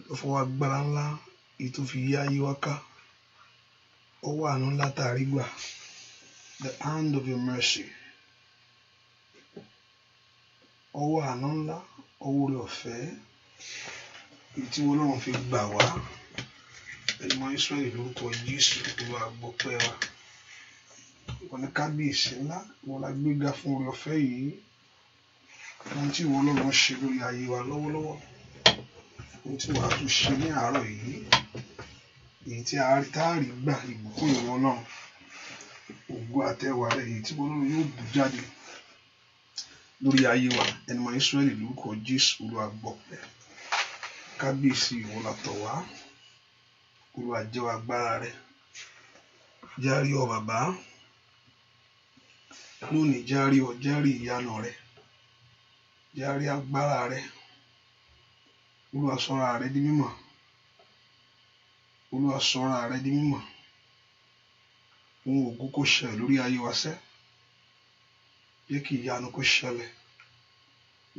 tó fọwọ́ agbára ńlá èyí tó fi yí ayé wa ká. Ọwọ́ àánú ńlá tá a rí gbà, the hand of your mercy. Ọwọ́ àánú ńlá, ọwọ́ oore ọ̀fẹ́ èyí tí Ọlọ́run fi gbà wá. Ẹ̀mọ́ Ísírẹ́lì lórúkọ Jésù Olúwa gbọpẹ́ wa. Ìwọ ni kábíyèsí ńlá, ìwọ la gbéga fún oore ọ̀fẹ́ yìí. Ohun tí ìwọ Ọlọ́run ṣe lórí ayé wa lọ́wọ́lọ́wọ́, ohun tí wàá tún ṣe ní àárọ̀ yìí, èyí tí a rí gbà ìbùkún ìwọ náà, ògo àtẹwà rẹ èyí tí Ọlọ́run yóò bù jáde lórí ayé wa. Ẹ̀mọ́ Ísírẹ́lì lórúkọ Jésù Olúwa gbọpẹ́. Kábíyèsí ìwọ la tọ̀ wá, Olúwa jẹ́wọ́ agbára rẹ. Járí ọ bàbá, lónìí járí ọ, járí ìyanu rẹ, járí agbára rẹ. Olúwa sọra rẹ di mímọ̀, Olúwa sọra rẹ di mímọ̀. Ohun ògo kó ṣẹlẹ̀ lórí ayé wa sẹ́, jẹ́ kí ìyanu kó ṣẹlẹ̀.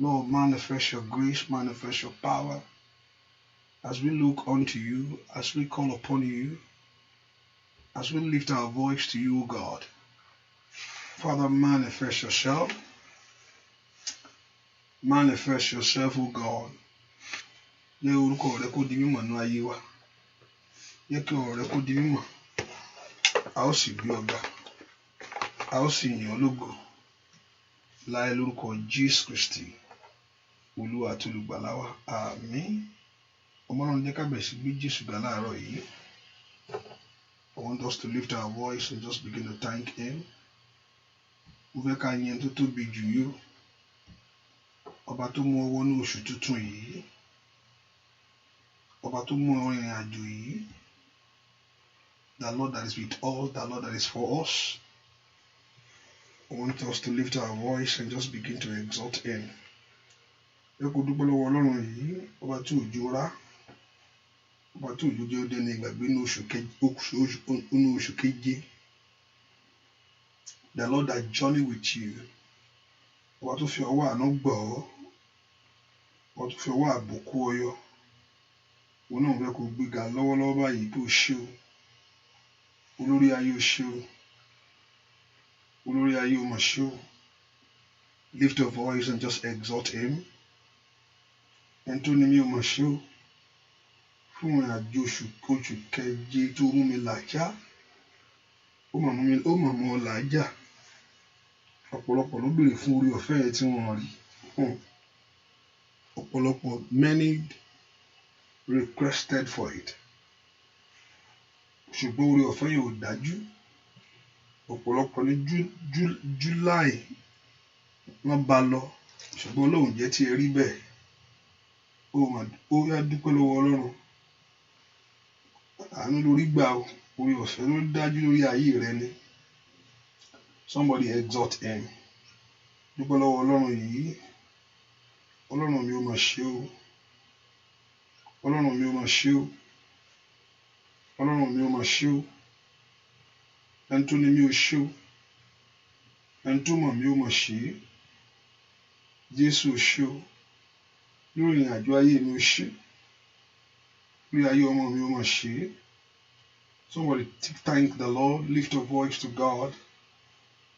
Lord, manifest your grace, manifest your power as we look unto you, as we call upon you, as we lift our voice to you, O God. Father, manifest yourself. Manifest yourself, O God. Jẹ́ orúkọ rẹ kó di mímọ̀ nínú ayé wa. Jẹ́ kí ọ̀rọ̀ rẹ kó di mímọ̀. A ó sì gbé ọba, a ó sì yìn ọ́ lógo láé lórúkọ Jésù Kristi Olúwa àti Olùgbàlà wa. Àmín. Ọmọ náà jẹ́ ká bẹ̀rẹ̀ sí gbé Jésù ga láàárọ̀ yìí. I want us to lift our voice and just begin to thank him. Mo fẹ́ ká yìn tó tóbi jù yó, ọba tó mú ọwọ́ ní oṣù tuntun yìí, ọba tó mú ọ rìnrìn àjò yìí. The Lord that is with us, the Lord that is for us. I want us to lift our voice and just begin to exalt him. Ẹ kò dúpẹ́ lọ́wọ́ Ọlọ́run yìí, ọba tí òjò rá, ọba tí òjò jẹ́ ọdẹ ní ìgbàgbé ní oṣù keje. The Lord that journey with you. Ọba tó fi ọwọ́ àánú gbọ́ ọ́, ọba tó fi ọwọ́ àbùkù ọyọ. Òun náà fẹ́ kó gbéga lọ́wọ́lọ́wọ́ báyìí pé ó ṣe o. Olórí ayé ó ṣe o. Olórí ayé ó mà ṣe o. Lift your voice and just exalt him. Ẹni tó ní mi ó mà ṣe o. Fún ìrìn àjò oṣù keje tó mú mi làjá. Ó mà mú ọ làjá. Ọ̀pọ̀lọpọ̀ ló béèrè fún orí ọ̀fẹ́ yẹn tí wọ́n rí. Ọ̀pọ̀lọpọ̀, many requested for it. Ṣùgbọ́n orí ọ̀fẹ́ yẹn ò dájú. Ọ̀pọ̀lọpọ̀ ní July wọ́n bá lọ, ṣùgbọ́n Ọlọ́run jẹ́ tí ẹ rí bẹ́ẹ̀. Ó yá dúpẹ́ lọ́wọ́ Ọlọ́run. Àánú lórí gbà o, orí ọ̀fẹ́ ló dájú lórí ayé rẹ ni. Somebody exalt him. Dúpẹ́ lọ́wọ́ Ọlọ́run yìí. Ọlọ́run mi ó mà ṣe o. Ọlọ́run mi ó mà ṣe o. Ọlọ́run mi ó mà ṣe o. Ẹni tó ní mi ó ṣe o. Ẹni tó mọ̀ mi ó mà ṣe. Jésù ó ṣe o. Lórí ìrìn àjò ayé mi ó ṣe. Lórí ayé ọmọ mi ó mà ṣe. Somebody thank the Lord. Lift your voice to God.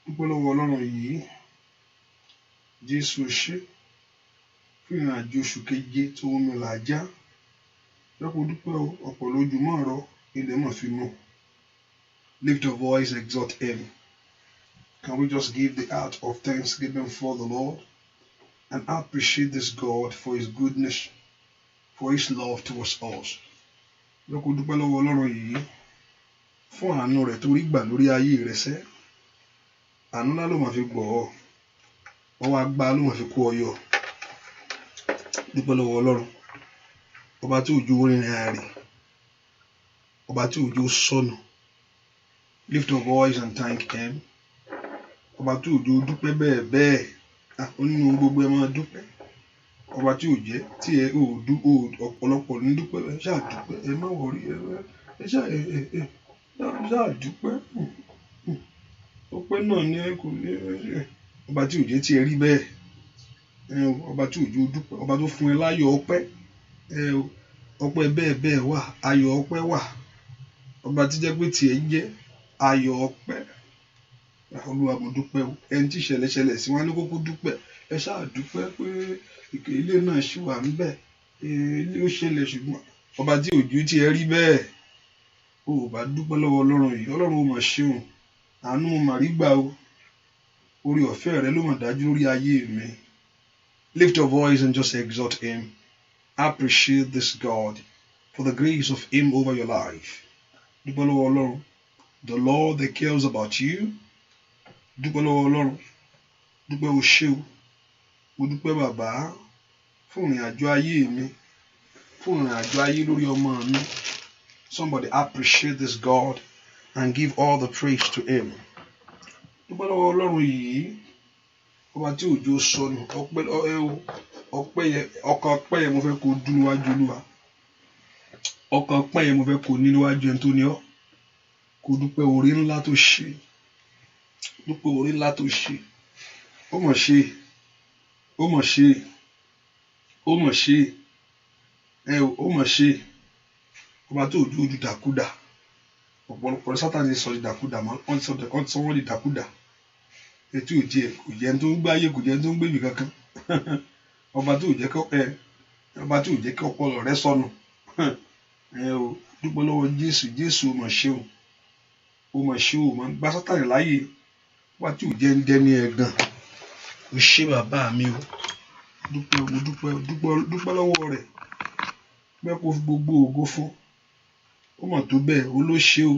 Dúpẹ́ lọ́wọ́ Ọlọ́run yìí. Jésù ó ṣe. Fún ìrìn àjò oṣù keje tó mú mi làjá. Ẹ kò dúpẹ́ o, ọ̀pọ̀ lójúmọ́ ọ̀rọ̀ ilẹ̀ mọ̀ fi mọ̀. Lift your voice, exalt him. Can we just give the heart of thanksgiving for the Lord and appreciate this God for his goodness, for his love towards us. Ẹ kò dúpẹ́ lọ́wọ́ Ọlọ́run yìí fún àánú rẹ̀ tó rí gbà lórí ayé rẹ̀ sẹ́. Àánú ńlá ló máa fi gbọ́ ọ. Ọwọ́ agbára ló máa fi kó ọ yọ. Dúpẹ́ lọ́wọ́ Ọlọ́run. Ọba tí òjò rìnrìn àrè, ọba tí òjò sọnù. Lift your voice and thank him. Ọba tí òjò dúpẹ́ bẹ́ẹ̀ bẹ́ẹ̀. Nínú gbogbo ẹ máa dúpẹ́. Ọba tí ò jẹ́ tí ẹ ọ̀pọ̀lọpọ̀ ní dúpẹ́, ẹ ṣáà dúpẹ́, ẹ má wọrí, ẹ ṣáà dúpẹ́. Ọpẹ́ náà ni ẹ kò ní. Ọba tí ò jẹ́ tí ẹ rí bẹ́ẹ̀. Ọba tí òjò dúpẹ́, ọba tó fún ẹ láyọ̀ ọpẹ́. ọpẹ́ bẹ́ẹ̀ wà, ayọ̀ ọpẹ́ wà. Ọba tí jẹ́ pé tiẹ̀ jẹ́ ayọ̀ ọpẹ́. Olúwa mo dúpẹ́ o. Ẹni tí ìṣẹ̀lẹ̀ ṣẹlẹ̀ sí wọn ní kókó dúpẹ́. Ẹ ṣáà dúpẹ́ pé ilé náà ṣì wà níbẹ̀. Ilé ó ṣẹlẹ̀ ṣùgbọ́n ọba tí òjò tí ẹ rí bẹ́ẹ̀. O ò bá dúpẹ́ lọ́wọ́ Ọlọ́run yìí. Ọlọ́run ó mà ṣeun. Àánú mo mà rí gbà o. Orí ọ̀fẹ́ rẹ ló mà dájú lórí ayé mi. Lift your voice and just exalt him. Appreciate this God for the grace of him over your life. Dúpẹ́ lọ́wọ́ Ọlọ́run. The Lord that cares about you. Dúpẹ́ lọ́wọ́ Ọlọ́run. Dúpẹ́ o ṣé o. Mo dúpẹ́ bàbá fún ìrìn àjò ayé mi. Fún ìrìn àjò ayé lórí ọmọ mi. Somebody appreciate this God and give all the praise to him. Dúpẹ́ lọ́wọ́ Ọlọ́run yìí. Ọba tí òjò sọnù. Ọpẹ́ yẹn, ọkàn ọpẹ́ yẹn mo fẹ́ kó dún níwájú Olúwa. Ọkàn ọpẹ́ yẹn mo fẹ́ kó ní níwájú ẹni tó ní ọ́. Kó dúpẹ́ oore ńlá tó ṣe. Dúpẹ́ oore ńlá tó ṣe. Ó mọ̀ ṣe. Ó mọ̀ ṣe. Ó mọ̀ ṣe. Ó mọ̀ ṣe. Ọba tó òjò ojú dàkúdà. Ọ̀pọ̀lọpọ̀ Sátánì sọ dìdàkúdà mọ́. Wọ́n ti sọ wọ́n dìdàkúdà. Ètò òjì ẹ̀ kò jẹ́ tó ń gbáyé kò jẹ́ tó ń gbèbí kankan. Ọba tó jẹ́ kí ọpọlọ rẹ sọnù. Dúpẹ́ lọ́wọ́ Jésù. Jésù ó mọ̀ ṣe o. Ó mọ̀ ṣe o. Máa ń gbá Sátánì láyè. Ọba tí ò jẹ́ ń dẹ́ni ẹ̀gàn. Ó ṣé bàbá mi o. Dúpẹ́ lọ́wọ́ rẹ̀. Bẹ́ẹ̀ kó fi gbogbo ògo fún. Ó mọ̀ tó bẹ́ẹ̀ ó ló ṣe o.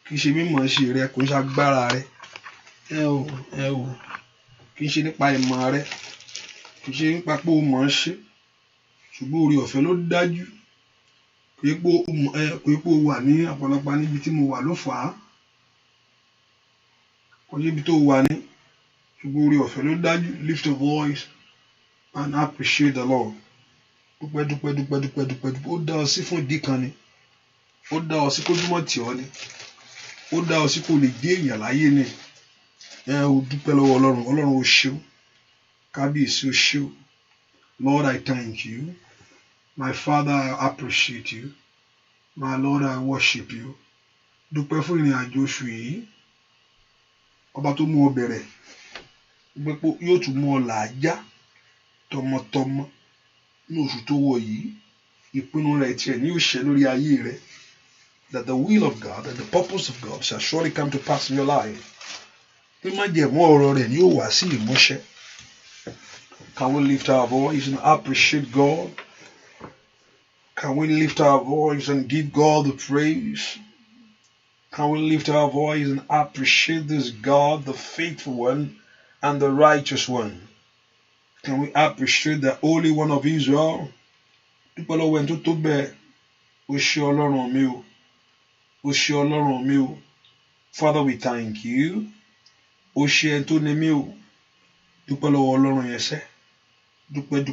Kì í ṣe mímọ̀ ṣe rẹ kò ń ṣe agbára rẹ. Kì í ṣe nípa ìmọ̀ rẹ. Kì í ṣe nípa pé o mọ̀ ọ́n ṣe. Ṣùgbọ́n oore ọ̀fẹ́ ló dájú. Kò yẹ pé o wà ní ọ̀pọ̀lọpọ̀ níbi tí mo wà ló fà á. Kò yẹ ibi tó wà ní. Ṣùgbọ́n oore ọ̀fẹ́ ló dájú. Lift your voice and appreciate the Lord. Dúpẹ́. Ó dá ọ sí fún ìdí kan ni. Ó dá ọ sí kó dúmọ̀ tì ọ́ ni. Ó dá ọ sí kó lè dé èèyàn láyé ni. O dúpẹ́ lọ́wọ́ Ọlọ́run. Ọlọ́run ó ṣé o. Kábíyèsí ó ṣé o. Lord, I thank you. My Father, I appreciate you. My Lord, I worship you. Dúpẹ́ fún ìrìn àjò oṣù yìí. Ọba tó mú ọ bẹ̀rẹ̀. Yóò tún mú ọ làájá tọmọtọmọ ní oṣù tó wọ̀ yìí. Ìpinnu rẹ̀ tiẹ̀ ní yóò ṣẹ lórí ayé rẹ̀. That the will of God and the purpose of God shall surely come to pass in your life. Ní májẹ̀mú ọ̀rọ̀ rẹ̀ ni yóò wá sí ìmúṣẹ. Can we lift our voice and appreciate God? Can we lift our voice and give God the praise? Can we lift our voice and appreciate this God, the faithful one and the righteous one? Can we appreciate the Holy One of Israel? Dúpẹ́ lọ́wọ́ ẹni tó tó bẹ́ẹ̀. Ó ṣé Ọlọ́run mi o. Ó ṣé Ọlọ́run mi o. Father, we thank you. Ó ṣé ẹni tó ní mí o. Dúpẹ́ lọ́wọ́ Ọlọ́run yẹn sẹ́. Dúpẹ́.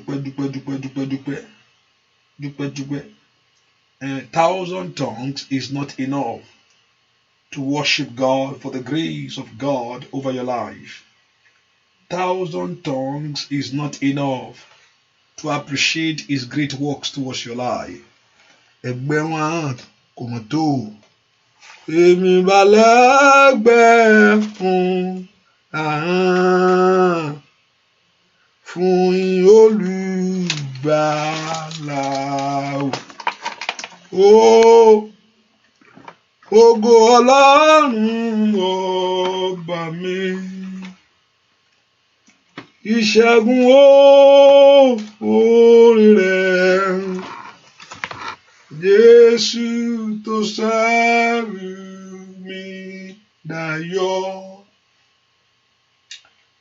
1,000 tongues is not enough to worship God for the grace of God over your life. 1,000 tongues is not enough to appreciate His great works towards your life. Ẹgbẹ̀rún ahọ́n kò mọ̀ tó. Èmi bá lẹ́gbẹ̀ẹ́ fún ahọ́n fún Olùgbàlà o. Ògo Ọlọ́run ọba mi. Ìṣẹ́gun orí rẹ̀. Jésù tó ṣẹ́rù mi dayọ̀.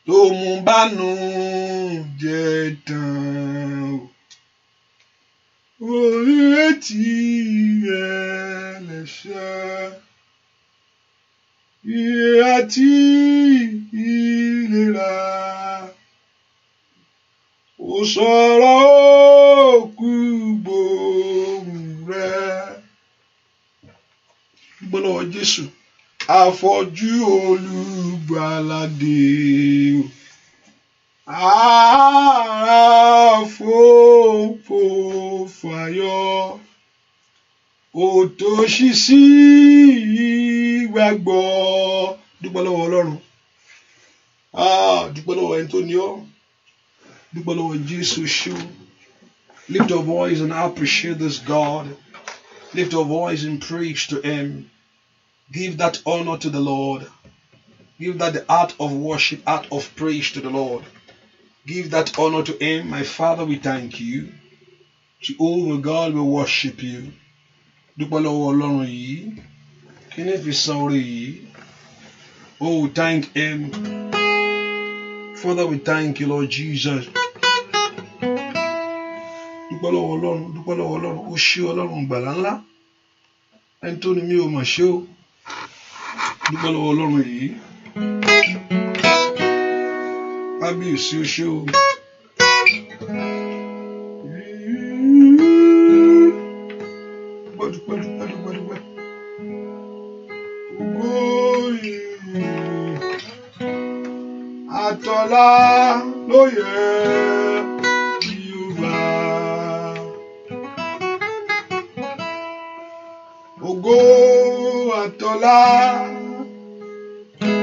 Tó mú bànújẹ́ tán. Orí etí ẹlẹ́ṣẹ̀. Ìyè àti ìlera. Ó sọ̀rọ̀ òkú gbóhùn rẹ̀. Gbọ́dọ̀ Jésù. Afọ́jú Olùgbàlà dé o. Ara fòfò fàyọ. Òtòṣìṣì gbàgbọ́. Dúpẹ́ lọ́wọ́ Ọlọ́run. Dúpẹ́ lọ́wọ́ ẹni tó ní ọ́. Dúpẹ́ lọ́wọ́ Jésù ṣó. Lift your voice and appreciate this God. Lift your voice and preach to Him. Give that honor to the Lord. Give that the art of worship, art of praise to the Lord. Give that honor to Him. My Father, we thank you. Jehovah God, we worship you. Dúpẹ́ lọ́wọ́ Ọlọ́run yìí. Kí ni fi san oore yìí? Oh, thank Him. Father, we thank you, Lord Jesus. Dúpẹ́ lọ́wọ́ Ọlọ́run, dúpẹ́ lọ́wọ́ Ọlọ́run. Ó ṣé Ọlọ́run gbàlà ńlá. Ẹni tó ní mi ò mà ṣe o. Dúpẹ́ lọ́wọ́ Ọlọ́run yìí. Kábíyèsí ó ṣé o. Dúpẹ́. Àtọ̀lá ló yẹ Yorùbá. Ògo àtọ̀lá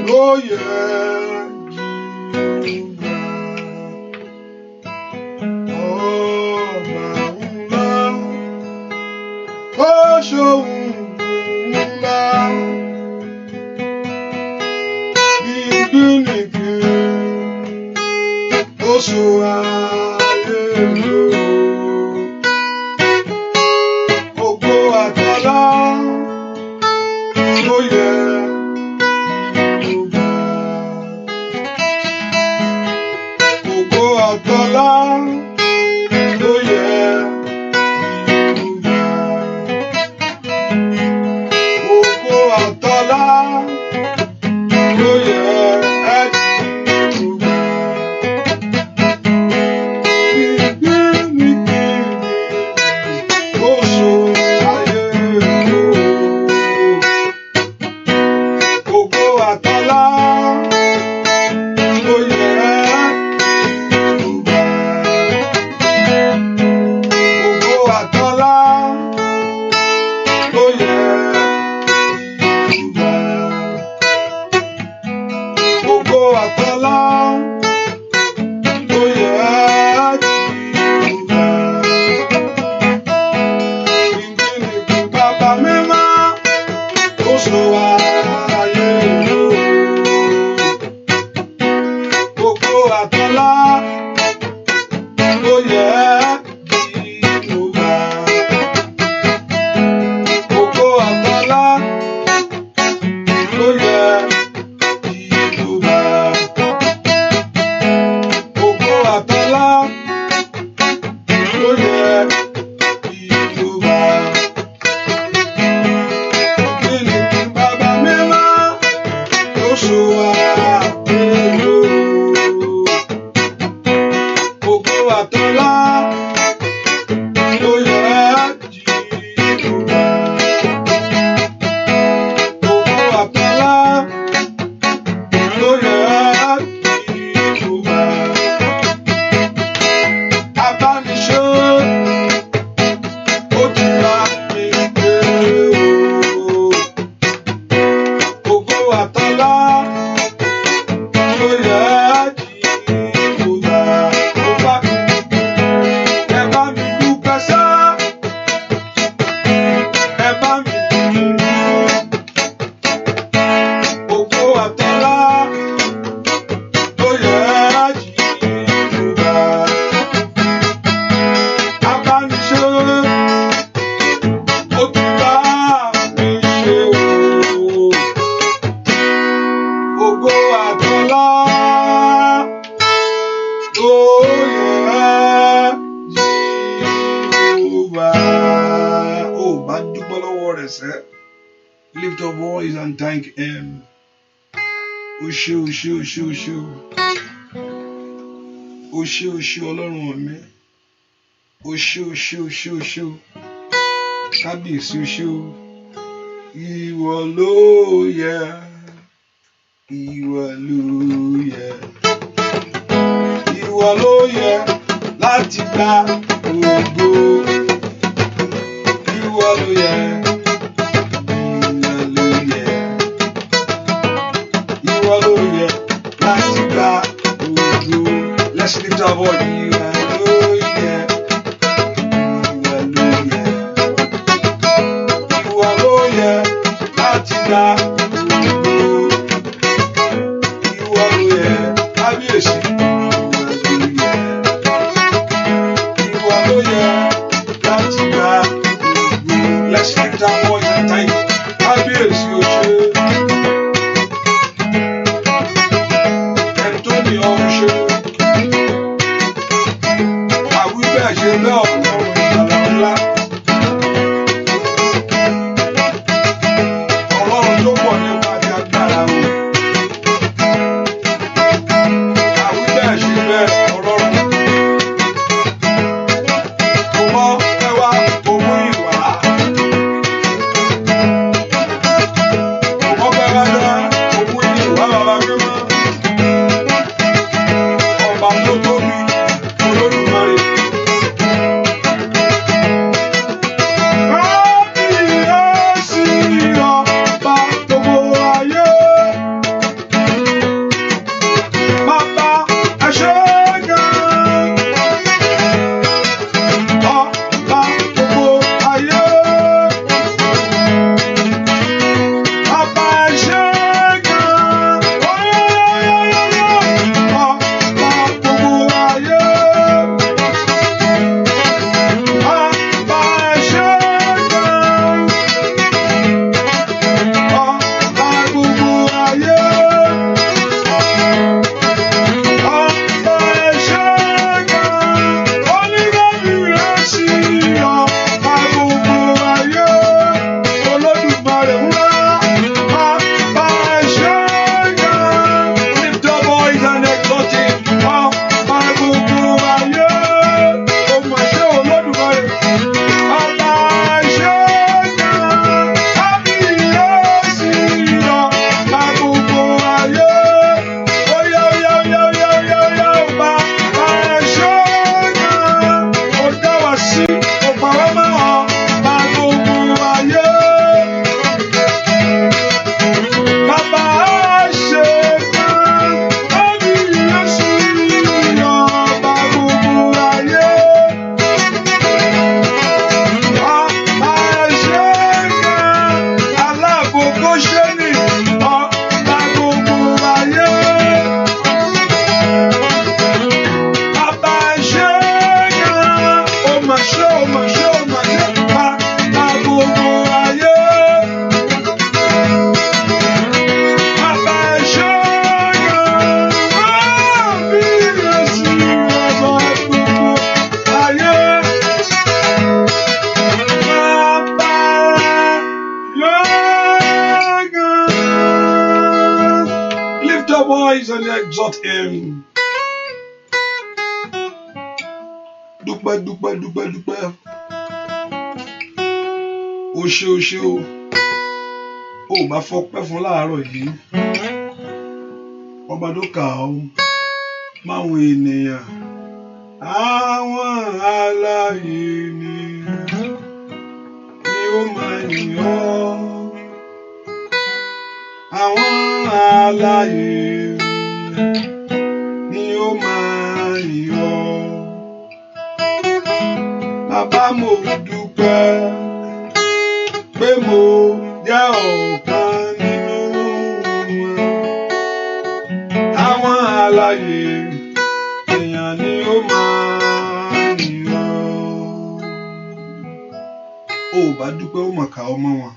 ló yẹ Yorùbá. Ọba ńlá ó ṣohun ńlá. Ìgbìnìkì ó so ayé lò. Ògo àtọ̀lá ló yẹ Yorùbá. Ògo àtọ̀lá ló yẹ Yorùbá. Ògo àtọ̀lá ló yẹ Yorùbá. Ìgbìnìkì ó so ayé lò. Ògo àtọ̀lá ló yẹ Yorùbá. Ògo àtọ̀lá ló yẹ Yorùbá. Ògo àtọ̀lá ló yẹ Yorùbá. Ìgbìnìkì bàbá mímọ́ ó so ayé lò. Ògo àtọ̀lá ló yẹ Yorùbá. Ògo àtọ̀lá ló yẹ Yorùbá. Ògo àtọ̀lá ló yẹ Yorùbá. Ìgbìnìkì bàbá mímọ́ ó so ayé lò. Ògo àtọ̀lá ló yẹ Yorùbá. Ògo àtọ̀lá ló yẹ Yorùbá. Abániṣe ó ti ra mi gbé o. Ògo àtọ̀lá ló yẹ Yorùbá. Ẹ bá mi dúpẹ́ sá. Ẹ bá mi dúpẹ́. Ògo àtọ̀lá ló yẹ Yorùbá. Abániṣe ó ti bá mi ṣe o. Ògo àtọ̀lá ló yẹ Yorùbá. Ó bá dúpẹ́ lọ́wọ́ rẹ̀ sẹ́. Lift your voice and thank Him. Ó ṣé o ṣé o ṣé o ṣé o. Ó ṣé o ṣé Ọlọ́run mi. Ó ṣé o ṣé o ṣé o ṣé o. Kábíyèsí o ṣé o. Ìwọ ló yẹ. Ìwọ ló yẹ. ìwọ ló yẹ láti gba ògo. Ìwọ ló yẹ. Ìwọ ló yẹ láti gba ògo. Let's lift our voice. Ìwọ ló yẹ láti gba ògo. Ìwọ ló yẹ kábíyèsí. Ìwọ ló yẹ láti gba ògo. Let's lift our voice and thank kábíyèsí o ṣé. Ẹni tó ní ọ̀run ṣe. Àwí bẹ́ẹ̀ ṣe bẹ́ẹ̀ ọ̀run ìgbàlà ńlá. Ọlọ́run tó pọ̀ nípa ti agbára o. Àwí bẹ́ẹ̀ ṣe bẹ́ẹ̀ ọlọ́run. Mo mọ ẹwà owó ìwà. Mo mọ bẹ́ẹ̀ dá owó ìwà bàbá mímọ́. Ọba tó tóbi Olódùmarè. Kábíyèsí ọba gbogbo ayé. Bàbá ẹ ṣé gan. Ọba gbogbo ayé. Bàbá ẹ ṣé gan. Ọba gbogbo ayé. Bàbá ẹ ṣé gan. Ọba gbogbo ayé. Ọba ẹ ṣé gan. Oníkábíyèsí ọba gbogbo ayé. Olódùmarè ńlá. Ọba ẹ ṣé gan. Lift your voice and exalt him. Ọba gbogbo ayé. Ó mà ṣe Olódùmarè. Ọba ẹ ṣé gan. Kábíyèsí ọba gbogbo ayé. Óyá óyá óyá óyá óyá óyá ọba ẹ ṣé gan. Ó dá wa sí, ó pa wá mọ́ ọba gbogbo ayé. Bàbá ẹ ṣé gan. Kábíyèsí ọba gbogbo ayé. Ọba ẹ ṣé gan. Aláàbò Góṣẹ́nì ọba gbogbo ayé. Bàbá ẹ ṣé gan. Ó mà ṣe ó mà ṣe ó mà ṣe bàbá gbogbo ayé. Bàbá ẹ ṣé gan. Kábíyèsí ọba gbogbo ayé. Bàbá ẹ ṣé gan. Lift your voice and exalt him. Dúpẹ́ dúpẹ́ dúpẹ́ dúpẹ́. O ṣé o ṣé o. O máa fọpẹ́ fún láàárọ̀ yìí. Ọba tó kà ọ́ máwọn ènìyàn. Àwọn alààyè ènìyàn ni ó máa yìn ọ́. Àwọn alààyè ènìyàn ni ó máa yìn ọ́. Bàbá mo dúpẹ́ pé mo jẹ́ ọ̀kan nínú wọn. Àwọn alààyè èèyàn ni ó máa yìn ọ́. O ò bá dúpẹ́ ó mà ká ọmọ wọn.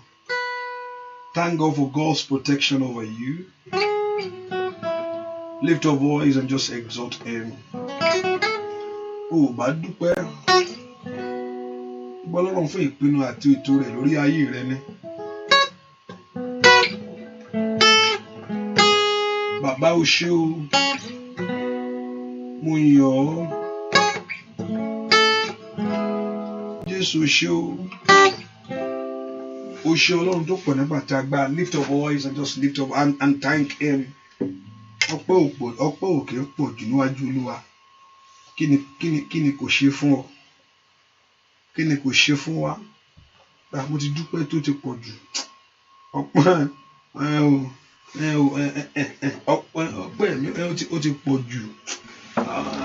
Thank God for God's protection over you. Lift your voice and just exalt him. O ò bá dúpẹ́. Ọlọ́run fún ìpinnu àti ètò rẹ̀ lórí ayé rẹ ni. Bàbá o ṣé o, mo yìn ọ́. Jésù o ṣé o. O ṣé Ọlọ́run tó pọ̀ nípa tí a gbà. Lift your voice and just lift up and thank him. Ọpẹ́ òkè pọ̀ jù níwájú Olúwa. kí ni kò ṣe fún ọ, kí ni kò ṣe fún wa. Mo ti dúpẹ́ tó ti pọ̀ jù, ọpẹ́ mi ó ti pọ̀ jù.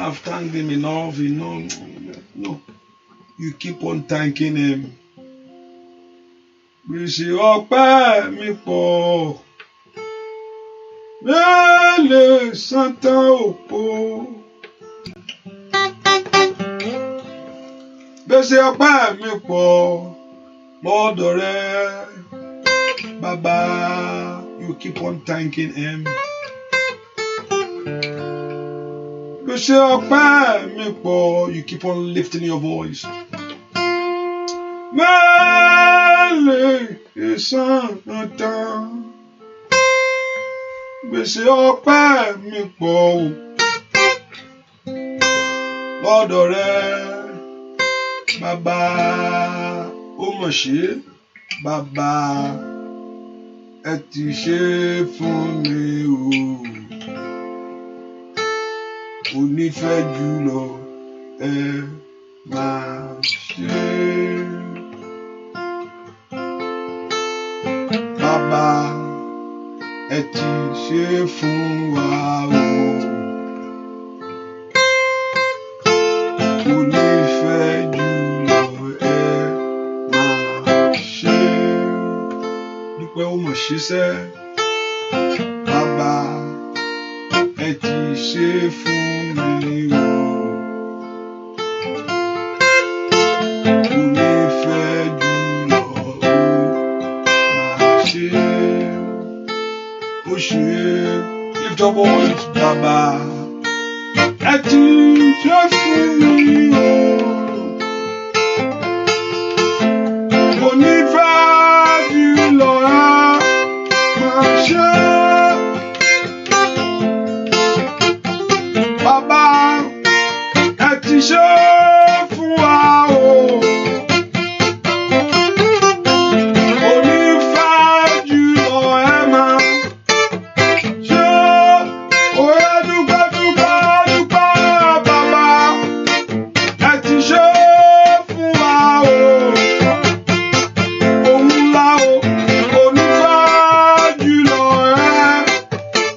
I've thanked him enough, no, you keep on thanking him. Gbèsè ọpẹ́ mi pọ̀, mélòó san tán òpó. Gbèsè ọpẹ́ mi pọ̀ lọ́dọ̀ rẹ, Baba. You keep on thanking him. Gbèsè ọpẹ́ mi pọ̀. You keep on lifting your voice. Mélòó san tán. Gbèsè ọpẹ́ mi pọ̀ lọ́dọ̀ rẹ, Baba. Ó mà ṣe, Baba, ẹ ti ṣe fún mi o. Onífẹ́ jùlọ ẹ máa ṣe. Baba, ẹ ti ṣe fún wa o. Onífẹ́ jùlọ ẹ máa ṣe. Dúpẹ́ ó mọ̀ ṣe sẹ́, Baba, ẹ ti ṣe fún mi o. Onífẹ́ jùlọ ó máa ṣe. Ó ṣe, lift up voice, Baba, ẹ ti ṣe fún mi o. Onífẹ́ jùlọ á máa ṣe. Baba, ẹ ti ṣe fún wa o. Onífẹ́ jùlọ ẹ máa ṣe. Oya dúpẹ́ dúpẹ́ dúpẹ́, Baba, ẹ ti ṣe fún wa o. Òun ńlá o, onífẹ́ jùlọ ẹ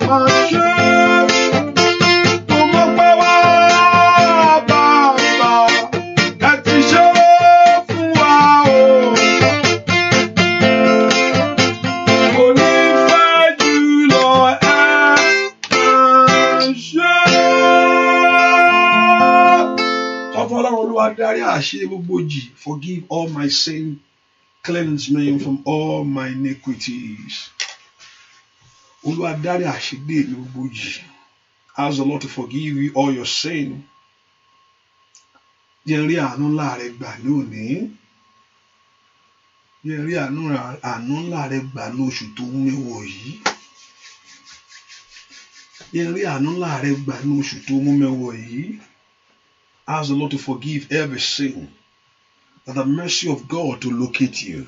máa ṣe. Forgive all my sin, cleanse me from all my iniquities. Olúwa dárí àṣìdé mi gbogbo jì. Ask the Lord to forgive you all your sin. Jẹ́ n rí àánú ńlá rẹ gbà ní òní. Jẹ́ n rí àánú ńlá rẹ gbà ní oṣù tó ń wọ̀ yìí. Jẹ́ n rí àánú ńlá rẹ gbà ní oṣù tó ń wọ̀ yìí. Ask the Lord to forgive every sin, that the mercy of God to locate you.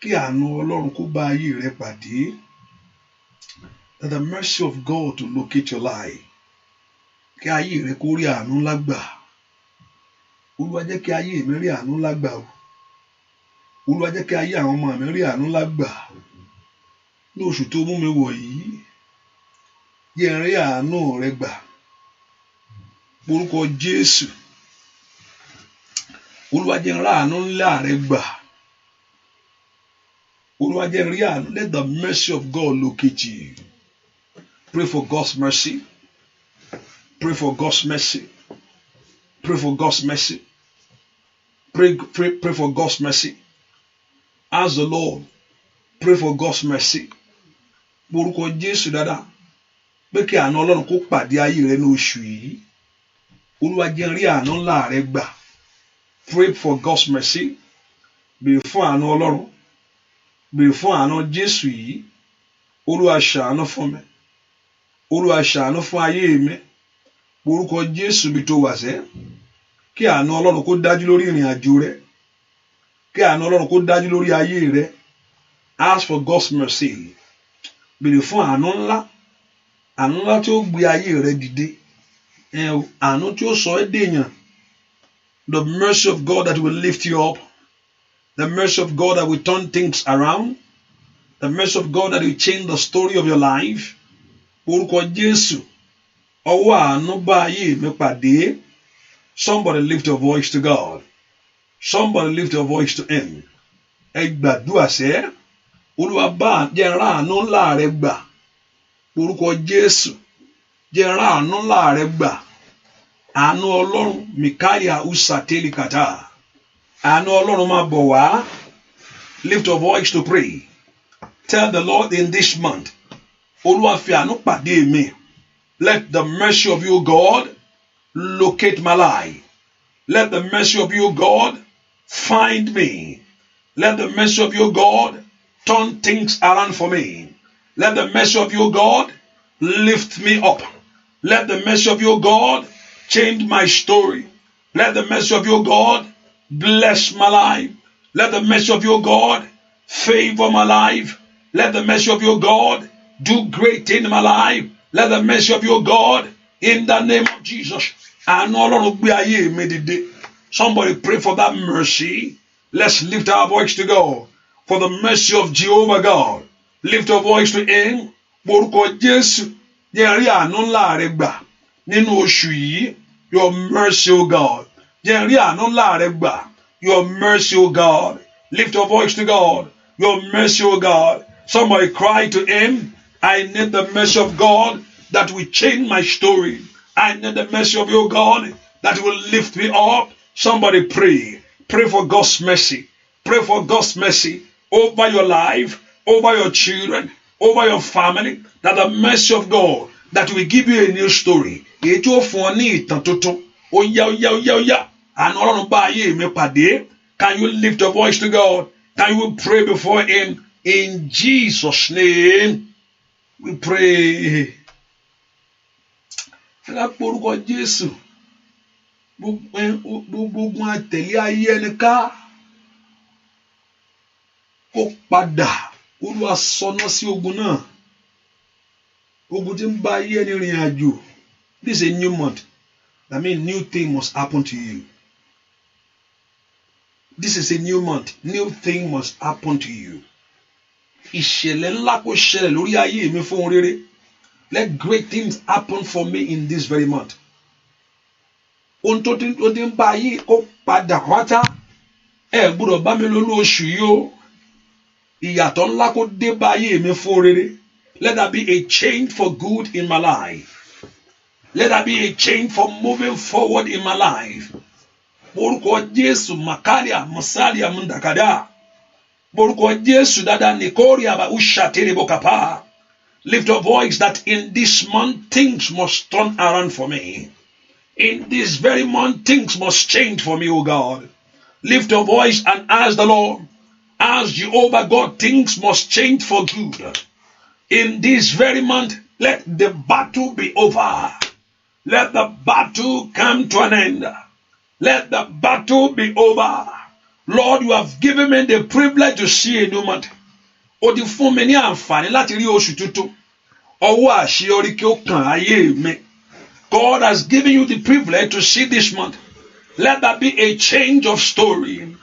Kí àánú Ọlọ́run kó bá ayé rẹ pàdé. That the mercy of God to locate your life. Kí ayé rẹ kó rí àánú ńlá gbà. Olúwa jẹ́ kí ayé mi rí àánú ńlá gbà o. Olúwa jẹ́ kí ayé àwọn ọmọ mi rí àánú ńlá gbà. Ní oṣù tó mú mi wọ̀ yìí, jẹ́ n rí àánú rẹ gbà. Orúkọ Jésù. Olúwa jẹ́ n rí àánú ńlá rẹ gbà. Olúwa jẹ́ n rí àánú. Let the mercy of God locate you. Pray for God's mercy. Pray for God's mercy. Pray for God's mercy. Pray for God's mercy. Ask the Lord. Pray for God's mercy. Orúkọ Jésù dáadáa. Pé kí àánú Ọlọ́run kó pàdé ayé rẹ ní oṣù yìí. Olúwa jẹ́ n rí àánú ńlá rẹ gbà. Pray for God's mercy. Béèrè fún àánú Ọlọ́run. Béèrè fún àánú Jésù yìí. Olúwa ṣàánú fún mi. Olúwa ṣàánú fún ayé mi. Orúkọ Jésù bí tó wà sẹ́. Kí àánú Ọlọ́run kó dájú lórí ìrìn àjò rẹ. Kí àánú Ọlọ́run kó dájú lórí ayé rẹ. Ask for God's mercy. Béèrè fún àánú ńlá. Àánú ńlá tí ó gbé ayé rẹ dìde. àánú tí ó sọ ẹ́ dèèyàn. The mercy of God that will lift you up. The mercy of God that will turn things around. The mercy of God that will change the story of your life. Orúkọ Jésù. Ọwọ́ àánú bá ayé mi pàdé. Somebody lift your voice to God. Somebody lift your voice to Him. Ẹ gbàdúrà sẹ́. Olúwa bá jẹ́ ráàánú ńlá rẹ gbà. Orúkọ Jésù. Jẹ́ ráàánú ńlá rẹ gbà. Àánú Ọlọ́run Mikaia Usateli Kata. Àánú Ọlọ́run máa bọ̀ wá. Lift your voice to pray. Tell the Lord in this month. Olúwa fi àánú pàdé mi. Let the mercy of you, God, locate my life. Let the mercy of you, God, find me. Let the mercy of you, God, turn things around for me. Let the mercy of you, God, lift me up. Let the mercy of you, God, change my story. Let the mercy of you, God, bless my life. Let the mercy of you, God, favor my life. Let the mercy of you, God, do great things in my life. Let the mercy of you, God, in the name of Jesus. Somebody pray for that mercy. Let's lift our voice to God. For the mercy of Jehovah God. Lift your voice to Him. Orúkọ Jésù. Jẹ́ rí àánú ńlá rẹ gbà nínú oṣù yìí. Your mercy, O God. Jẹ́ rí àánú ńlá rẹ gbà. Your mercy, O God. Lift your voice to God. Your mercy, O God. Somebody cry to Him. I need the mercy of God that will change my story. I need the mercy of your God that will lift me up. Somebody pray. Pray for God's mercy. Pray for God's mercy over your life, over your children, over your family. That the mercy of God that will give you a new story. Èyí tí ó fún ọ ní ìtàn tuntun. Ó yá. Àánú Ọlọ́run bá ayé mi pàdé. Can you lift your voice to God? Can you pray before Him? In Jesus' name, we pray. Orúkọ Jésù. Gbogbo ogun àtẹ̀lé ayé ẹni ká. Ó padà. Olúwa sọná sí ogun náà. Ogun tí ń bá ayé ẹni rìn àjò. This is a new month. That means new thing must happen to you. This is a new month. New thing must happen to you. Ìṣẹ̀lẹ̀ ńlá kó ṣẹlẹ̀ lórí ayé mi fún rere. Let great things happen for me in this very month. Ohun tó ti ń bá ayé kó padà pátá. Ẹ gbọ́dọ̀ bá mi lónú oṣù yìí o. Ìyàtọ̀ ńlá kó dé bá ayé mi fún rere. Let there be a change for good in my life. Let there be a change for moving forward in my life. Orúkọ Jésù Makaria Musalia Mundakada. Orúkọ Jésù Dada Nikoria Ba Usha Teribokapa. Lift your voice that in this month things must turn around for me. In this very month things must change for me, O God. Lift your voice and ask the Lord. Ask Jehovah God, things must change for good. In this very month, let the battle be over. Let the battle come to an end. Let the battle be over. Lord, you have given me the privilege to see a new month. Ó ti fún mi ní àǹfààní láti rí oṣù tuntun. Ọwọ́ àṣeyọrí kí ó kàn ayé mi. God has given you the privilege to see this month. Let there be a change of story.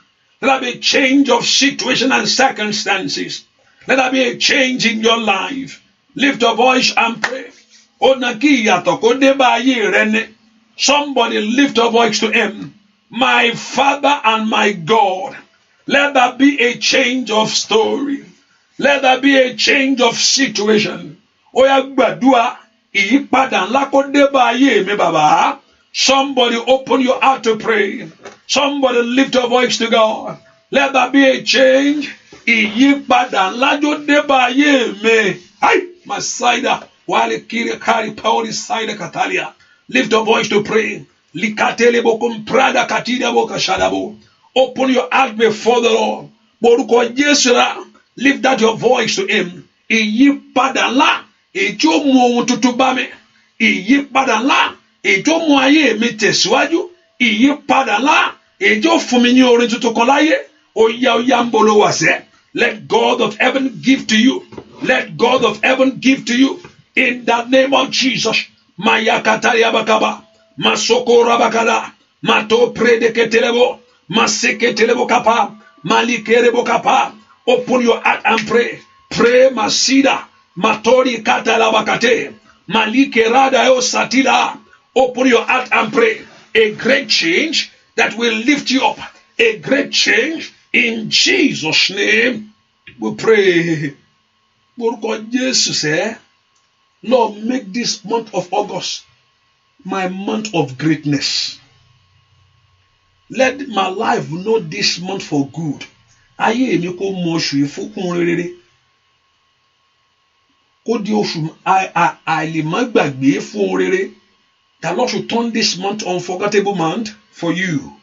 Let there be a change of situation and circumstances. Let there be a change in your life. Lift your voice and pray. Ọ̀nà kí ìyàtọ̀ kó dé bá ayé rẹ ni. Somebody lift your voice to Him. My Father and my God. Let there be a change of story. Let there be a change of situation. Ó yá gbàdúrà ìyípadà ńlá kó dé bá ayé mi bàbá. Somebody open your heart to pray. Somebody lift your voice to God. Let there be a change. Ìyípadà ńlá jó dé bá ayé mi. Hi, my side. Wale kiri kari pauli side katalia. Lift your voice to pray. Likatele bokum prada katida boka shadabo. Open your heart before the Lord. Borúkọ Jésù ra. Lift out your voice to Him. Ìyípadà ńlá èjó mú ohun tuntun bá mi. Ìyípadà ńlá èjó mú ayé mi tẹ̀síwájú. Ìyípadà ńlá èjó fún mi ní orin tuntun kan láyé. Ó yá ń bolo wá sẹ́. Let God of heaven give to you. Let God of heaven give to you. In the name of Jesus. Maya Kataria Bakaba. Masoko rabakala. Mato predeketelebo. Maseketelebo kapa. Malikerebo kapa. Open your heart and pray. Pray masida. Matori katalabakate. Malikerada yo satila. Open your heart and pray. A great change that will lift you up. A great change in Jesus' name. We pray. Lord Jesus, Lord, make this month of August my month of greatness. Let my life know this month for good. Ayé mi kó mọ oṣù yìí fún rere. Kó di oṣù àìlèmọ́ gbàgbé fún rere. The Lord should turn this month unforgettable month for you.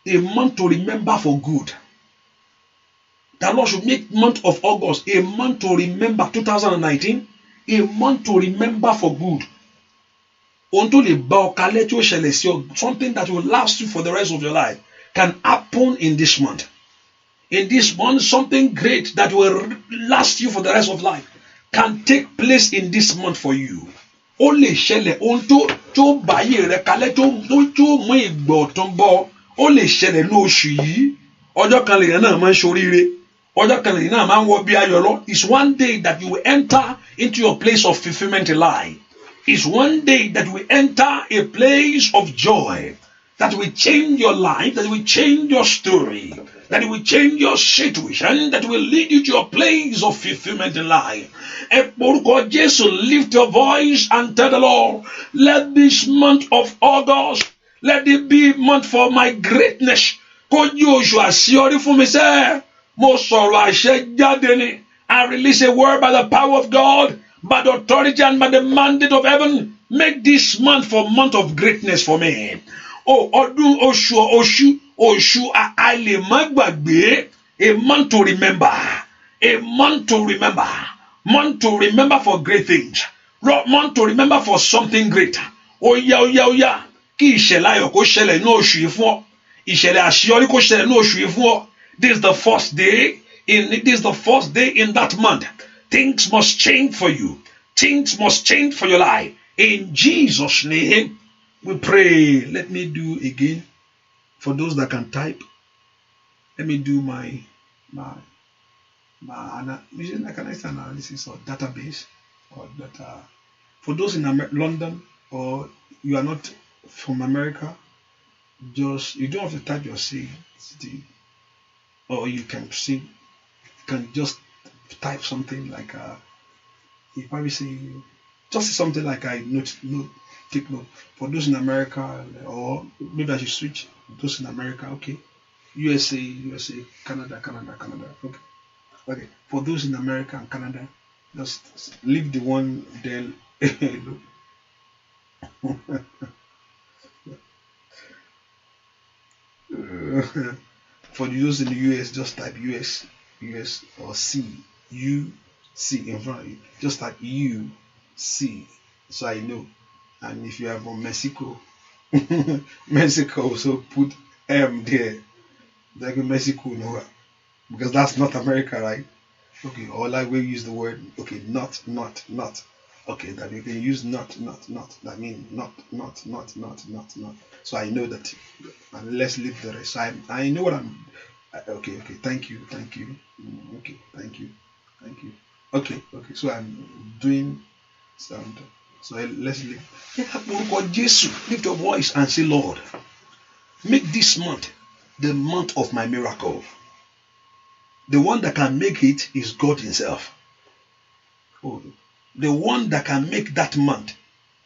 A month to remember for good. The Lord should make month of August a month to remember 2019. A month to remember for good. Something that will last you for the rest of your life can happen in this month. In this month, something great that will last you for the rest of life can take place in this month for you. Ó lè ṣẹlẹ̀ ohun tó báyé rẹ̀ kalẹ̀ tó mú ìgbọ̀ tó ń bọ̀. Ó lè ṣẹlẹ̀ ní oṣù yìí. Ọjọ́ kan lèèyàn náà máa ń ṣoríire. Ọjọ́ kan lèèyàn náà máa ń wọ bí ayọ̀ lọ. It's one day that you will enter into your place of fulfillment in life. It's one day that we enter a place of joy that will change your life, that will change your story, that will change your situation, that will lead you to a place of fulfillment in life. And God, Jesus, lift your voice and tell the Lord, let this month of August, let it be a month for my greatness. Kó Joshua àṣeyọrí fún mi sẹ́, mo sọ̀rọ̀ àṣẹ jáde ni. I release a word by the power of God, by the authority and by the mandate of heaven. Make this month for month of greatness for me. Oh, ọdún oṣù àìlèmọ́gbàgbé, a month to remember, a month to remember for great things, month to remember for something great. Oya, kí ìṣẹ̀lẹ̀ ayọ̀ kó ṣẹlẹ̀ ní oṣù yìí fún ọ, ìṣẹ̀lẹ̀ àṣeyọrí kó ṣẹlẹ̀ ní oṣù yìí fún ọ. This is the first day in that month. Things must change for you. Things must change for your life. In Jesus' name, we pray. Let me do again. For those that can type, let me do my analysis or database or data. For those in London, or you are not from America, you don't have to type your city, or you can just type something like you probably say just something like take note. For those in America, or maybe I should switch those in America. Okay, USA, Canada. Okay. For those in America and Canada, just leave the one there. For those in the US, just type US or UC in front of you. Just type UC, so I know. And if you are from Mexico, Mexico, so put M there. Like Mexico, no, because that's not America, right? Okay, or like we use the word, okay, not. Okay, that you can use not. That means not. So I know that. And let's leave the rest. So I know what I'm. Okay. Thank you. Okay, thank you. Okay. So I'm doing something. So let's leave. Lift your voice and say, Lord, make this month the month of my miracle. The one that can make it is God Himself. Oh, the one that can make that month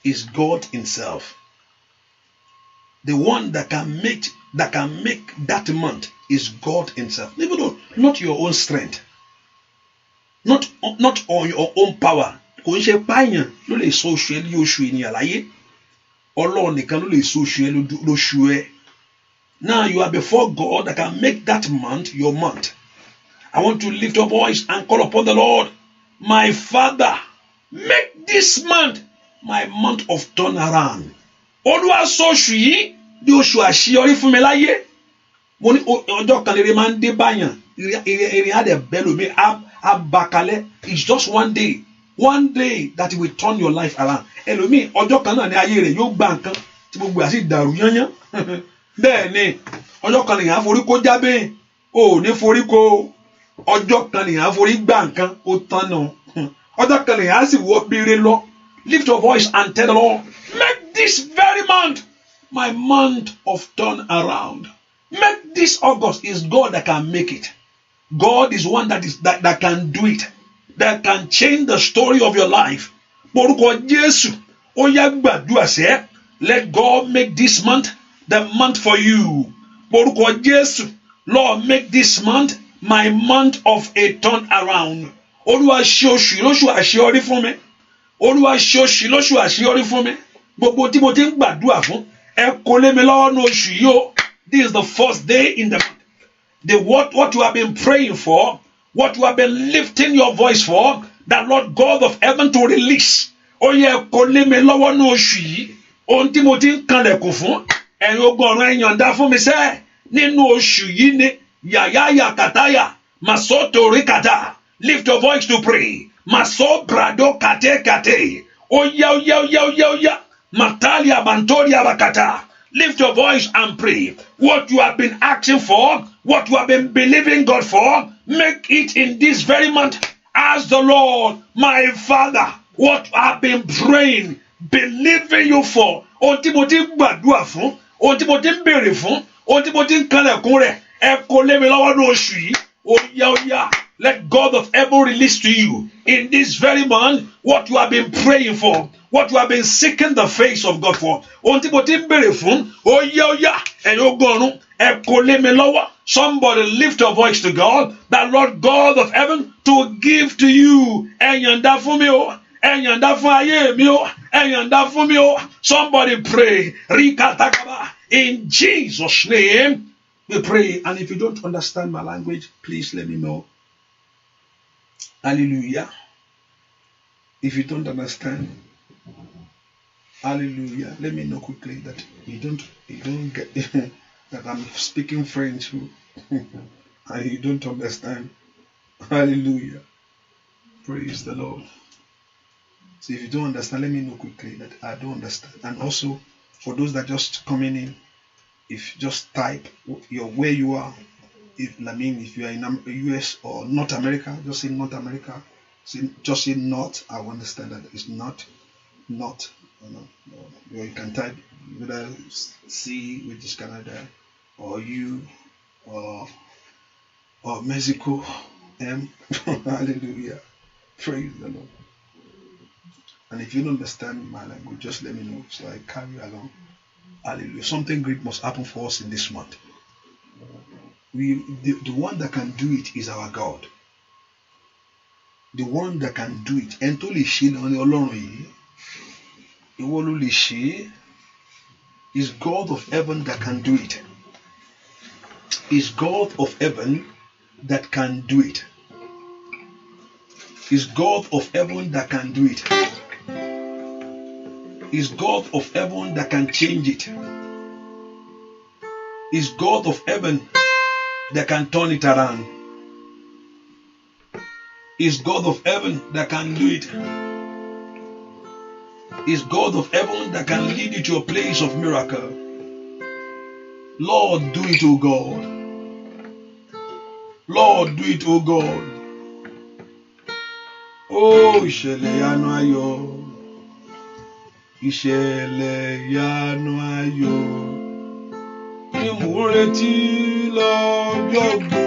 is God Himself. The one that can make that month is God Himself. Even though not your own strength, not on your own power. Kò ń ṣe páyàn ló lè sọ oṣù ẹ ní oṣù ènìyàn láyé. Ọlọ́run nìkan ló lè sọ oṣù ẹ lóṣù ẹ. Now you are before God that can make that month your month. I want to lift your voice and call upon the Lord. My Father, make this month my month of turnaround. Olúwa sọ oṣù yìí di oṣù àṣeyọrí fún mi láyé. Mo ní ọjọ́ kan lè máa ń dé báyàn. Ìrìn àdẹ̀ bẹ́ẹ̀ lómi abakalẹ̀. It's just one day that will turn your life around. Ẹlòmíì ọjọ́ kan náà ní ayé rẹ̀ yóò gba nǹkan. tí gbogbo àti dàrú yányán bẹ́ẹ̀ ni ọjọ́ kan lèyàn forí kó jábẹ́ ò ní forí kó ọjọ́ kan lèyàn forí gbà nǹkan ó tán nù ọjọ́ kan lèyàn sì wọ́ bèrè lọ. Lift your voice and tell the Lord, make this very month my month of turn around. Make this August. Is God that can make it. God is one that can do it, that can change the story of your life. Porúkọ Jésù, ó yá gbàdúrà sẹ́, let God make this month the month for you. Porúkọ Jésù, Lord, make this month my month of a turn around. Olúwa ṣe oṣù lóṣù àṣeyọrí fún mi. Olúwa ṣe oṣù lóṣù àṣeyọrí fún mi. Gbogbo tí mo ti ń gbàdúrà fún, ẹ kò lé mi lọ́wọ́ ní oṣù yìí o. This is the first day in the month. What you have been praying for, what you have been lifting your voice for, that Lord God of heaven to release. Ó yẹ kó lé mi lọ́wọ́ ní oṣù yìí. Ohun tí mo ti ń kanlẹ̀kùn fún, ẹ̀yin ogun ọ̀run ẹ yọ̀ǹda fún mi sẹ́. Nínú oṣù yìí ni yàyà kàtáyà, màsọ́tò rí kàtà. Lift your voice to pray. Maso brado kate. Oya. Matalia bantoria bakata. Lift your voice and pray. What you have been asking for, what you have been believing God for, make it in this very month. Ask the Lord, my Father, what I have been praying, believing you for. Ohun tí mo ti ń gbàdúrà fún, ohun tí mo ti ń béèrè fún, ohun tí mo ti ń kanlẹ̀kùn rẹ̀, ẹ kò lé mi lọ́wọ́ ní oṣù yìí. Oya. Let God of heaven release to you in this very month what you have been praying for, what you have been seeking the face of God for. Ohun tí mo ti ń béèrè fún, oya, ẹ̀yin ogun ọ̀run, ẹ kò lé mi lọ́wọ́. Somebody lift your voice to God, the Lord God of heaven, to give to you. Ẹ yọ̀ǹda fún mi o, ẹ yọ̀ǹda fún ayé mi o, ẹ yọ̀ǹda fún mi o. Somebody pray. In Jesus' name we pray. And if you don't understand my language, please let me know. Hallelujah. If you don't understand, hallelujah, let me know quickly that you don't get that I'm speaking French and you don't understand. Hallelujah. Praise the Lord. So if you don't understand, let me know quickly that I don't understand. And also for those that just coming in, if just type where you are. If you are in US or North America, just say North America. Just say North. I understand that it's not. Or you can type whether C, which is Canada, or U, or Mexico, M. Hallelujah. Praise the Lord. And if you don't understand my language, just let me know so I carry along. Hallelujah. Something great must happen for us in this month. The one that can do it is our God. The one that can do it. And to lè ṣe ní Ọlọ́run yìí. Ìwọ ló lè ṣe. Is God of heaven that can do it. Is God of heaven that can do it. Is God of heaven that can do it. Is God of heaven that can change it. Is God of heaven that can turn it around. Is God of heaven that can do it. Is God of heaven that can lead you to a place of miracle. Lord, do it, O God. Lord, do it, O God. Oh, ìṣẹ̀lẹ̀ ìyanu ayọ̀. Ìṣẹ̀lẹ̀ ìyanu ayọ̀. Ni mo retí lọ́jọ́ gbogbo.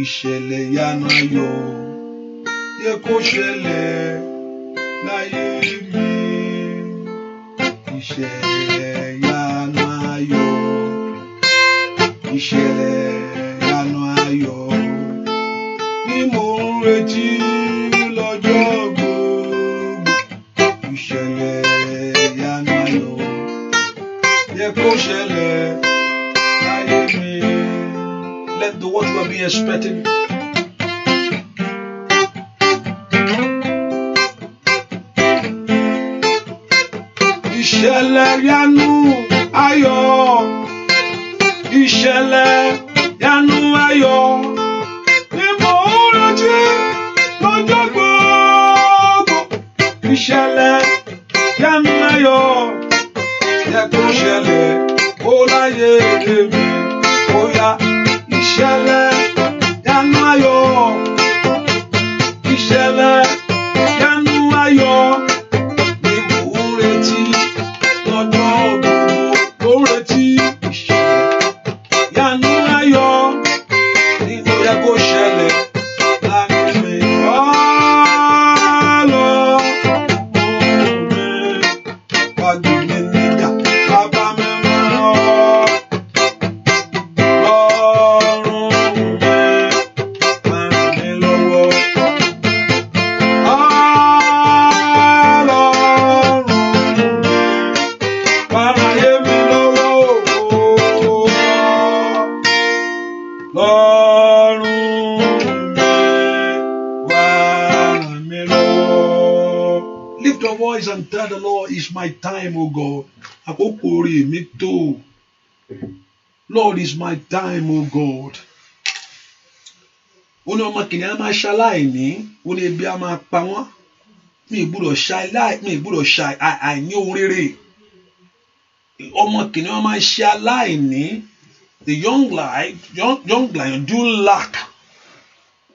Ìṣẹ̀lẹ̀ ìyanu ayọ̀ yẹ kó ṣẹlẹ̀ láyé mi. Ìṣẹ̀lẹ̀ ìyanu ayọ̀. Ìṣẹ̀lẹ̀ ìyanu ayọ̀ ni mo retí lọ́jọ́ gbogbo. Ìṣẹ̀lẹ̀ ìyanu ayọ̀ yẹ kó ṣẹlẹ̀ láyé mi. Let the word you are being expecting. Ìṣẹ̀lẹ̀ ìyanu ayọ̀. Ìṣẹ̀lẹ̀ ìyanu ayọ̀ ni mo retí lọ́jọ́ gbogbo. Ìṣẹ̀lẹ̀ yánú ayọ̀ yẹ kó ṣẹlẹ̀ ó láyé mi ó yá ìṣẹ̀lẹ̀ yánú ayọ̀ ìṣẹ̀lẹ̀ yánú ayọ̀ ni mò ń retí lọ́jọ́ gbogbo ó retí ìṣẹ̀lẹ̀ yánú ayọ̀ ni ó yẹ kó ṣẹlẹ̀ láàrin mi. And tell the Lord, it's my time, oh God. Àkókò orí mi tó. Lord, it's my time, oh God. Ó ní ọmọ kìnìún á máa ṣaláìní, ó ní ebi á máa pa wọ́n. Mi ìgbúdọ̀ ṣe àìní ohun rere. Ọmọ kìnìún á máa ṣe aláìní. The young lion do lack.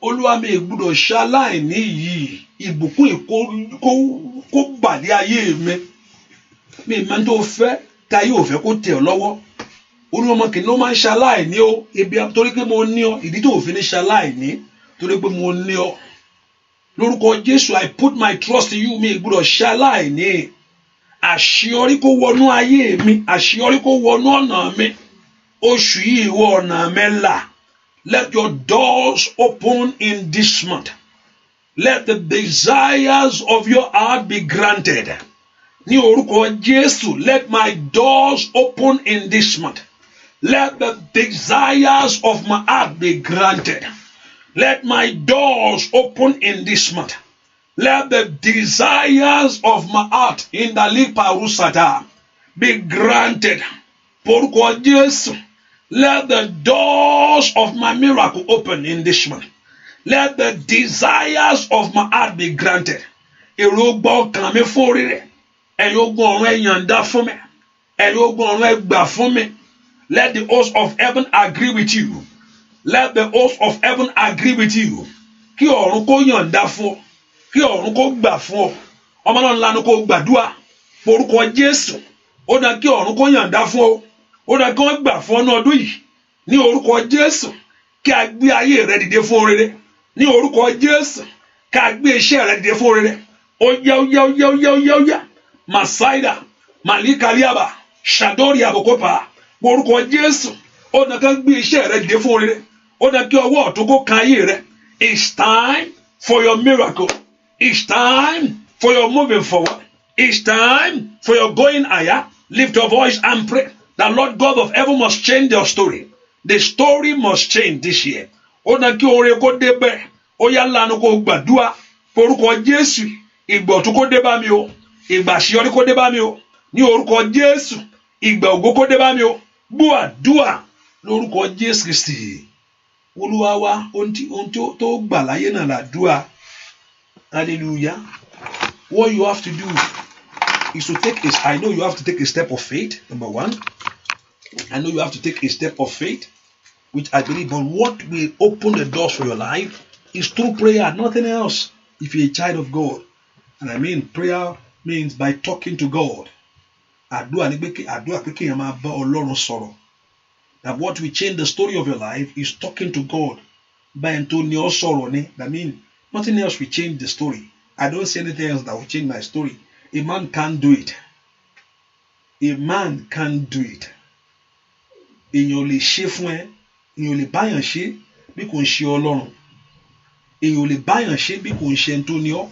Olúwa mi ìgbúdọ̀ ṣe aláìní yìí. Ìbùkún kó bàlẹ́ ayé mi máa tó fẹ́ táyé ò fẹ́ kó tẹ̀ ọ́ lọ́wọ́. Olúwa ọmọ kìnìún máa ń ṣaláìní o ebi torí pé mo ní ọ ìdí tó fi ní ṣaláìní torí pé mo ní ọ. Lórúkọ Jésù, I put my trust in you. Mi ìgbúdọ̀ ṣaláìní. Àṣeyọrí kó wọnú ayé mi, àṣeyọrí kó wọnú ọ̀nà mi. Oṣù yìí wọ ọ̀nà mi là. Let your doors open in this month. Let the desires of your heart be granted. Ní orúkọ Jésù, let my doors open in this month. Let the desires of my heart be granted. Let my doors open in this month. Let the desires of my heart in the Liparusata be granted. Porúkọ Jésù, let the doors of my miracle open in this month. Let the desires of my heart be granted. Èrò ọkàn mi fún rere. Ẹ̀yin ogun ọ̀run ẹ yọ̀ǹda fún mi. Ẹ̀yin ogun ọ̀run ẹ gbà fún mi. Let the host of heaven agree with you. Let the host of heaven agree with you. Kí ọ̀run kó yọ̀ǹda fún ọ. Kí ọ̀run kó gbà fún ọ. Ọmọ náà ńlá ni kó gbàdúrà. Orúkọ Jésù. Ó dá kí ọ̀run kó yọ̀ǹda fún ọ. Ó dá kí wọ́n gbà fún ọ ní ọdún yìí. Ní orúkọ Jésù. Kí a gbé ayé rẹ dìde fún rere. Ní orúkọ Jésù, ká gbé iṣẹ́ rẹ dìde fún rere. Ó yá. Masaida, Malikaliaba, Shadori Abokopa. Orúkọ Jésù, ó dá ká gbé iṣẹ́ rẹ dìde fún rere. Ó dá kí ọwọ́ ọ̀tún kó kan ayé rẹ. It's time for your miracle. It's time for your moving forward. It's time for your going higher. Lift your voice and pray. The Lord God of heaven must change your story. The story must change this year. Ó dá kí oore kó dé bẹ́ẹ̀. Ó yá lanu kó gbàdúrà. Orúkọ Jésù, ìgbà ọ̀tun kó dé bá mi o. Ìgbà àṣeyọrí kó dé bá mi o. Ní orúkọ Jésù, ìgbà ògo kó dé bá mi o. Gbọ́ àdúrà lórúkọ Jésù Kristi. Olúwa wa, ohun tó gbà láyé náà làdúrà. Hallelujah. What you have to do is to I know you have to take a step of faith, number one. I know you have to take a step of faith, which I believe, but what will open the doors for your life is through prayer, nothing else. If you're a child of God, and I mean prayer means by talking to God. Àdúrà pé kéèyàn máa bá Ọlọ́run sọ̀rọ̀. That what will change the story of your life is talking to God. Báyìí tó ní ọ sọ̀rọ̀ ni. That means nothing else will change the story. I don't see anything else that will change my story. A man can't do it. A man can't do it. Èèyàn ò lè ṣe fún ẹ. Èèyàn ò lè báyàn ṣe bí kò ń ṣe Ọlọ́run. Èèyàn ò lè báyàn ṣe bí kò ń ṣe ẹni tó ní ọ.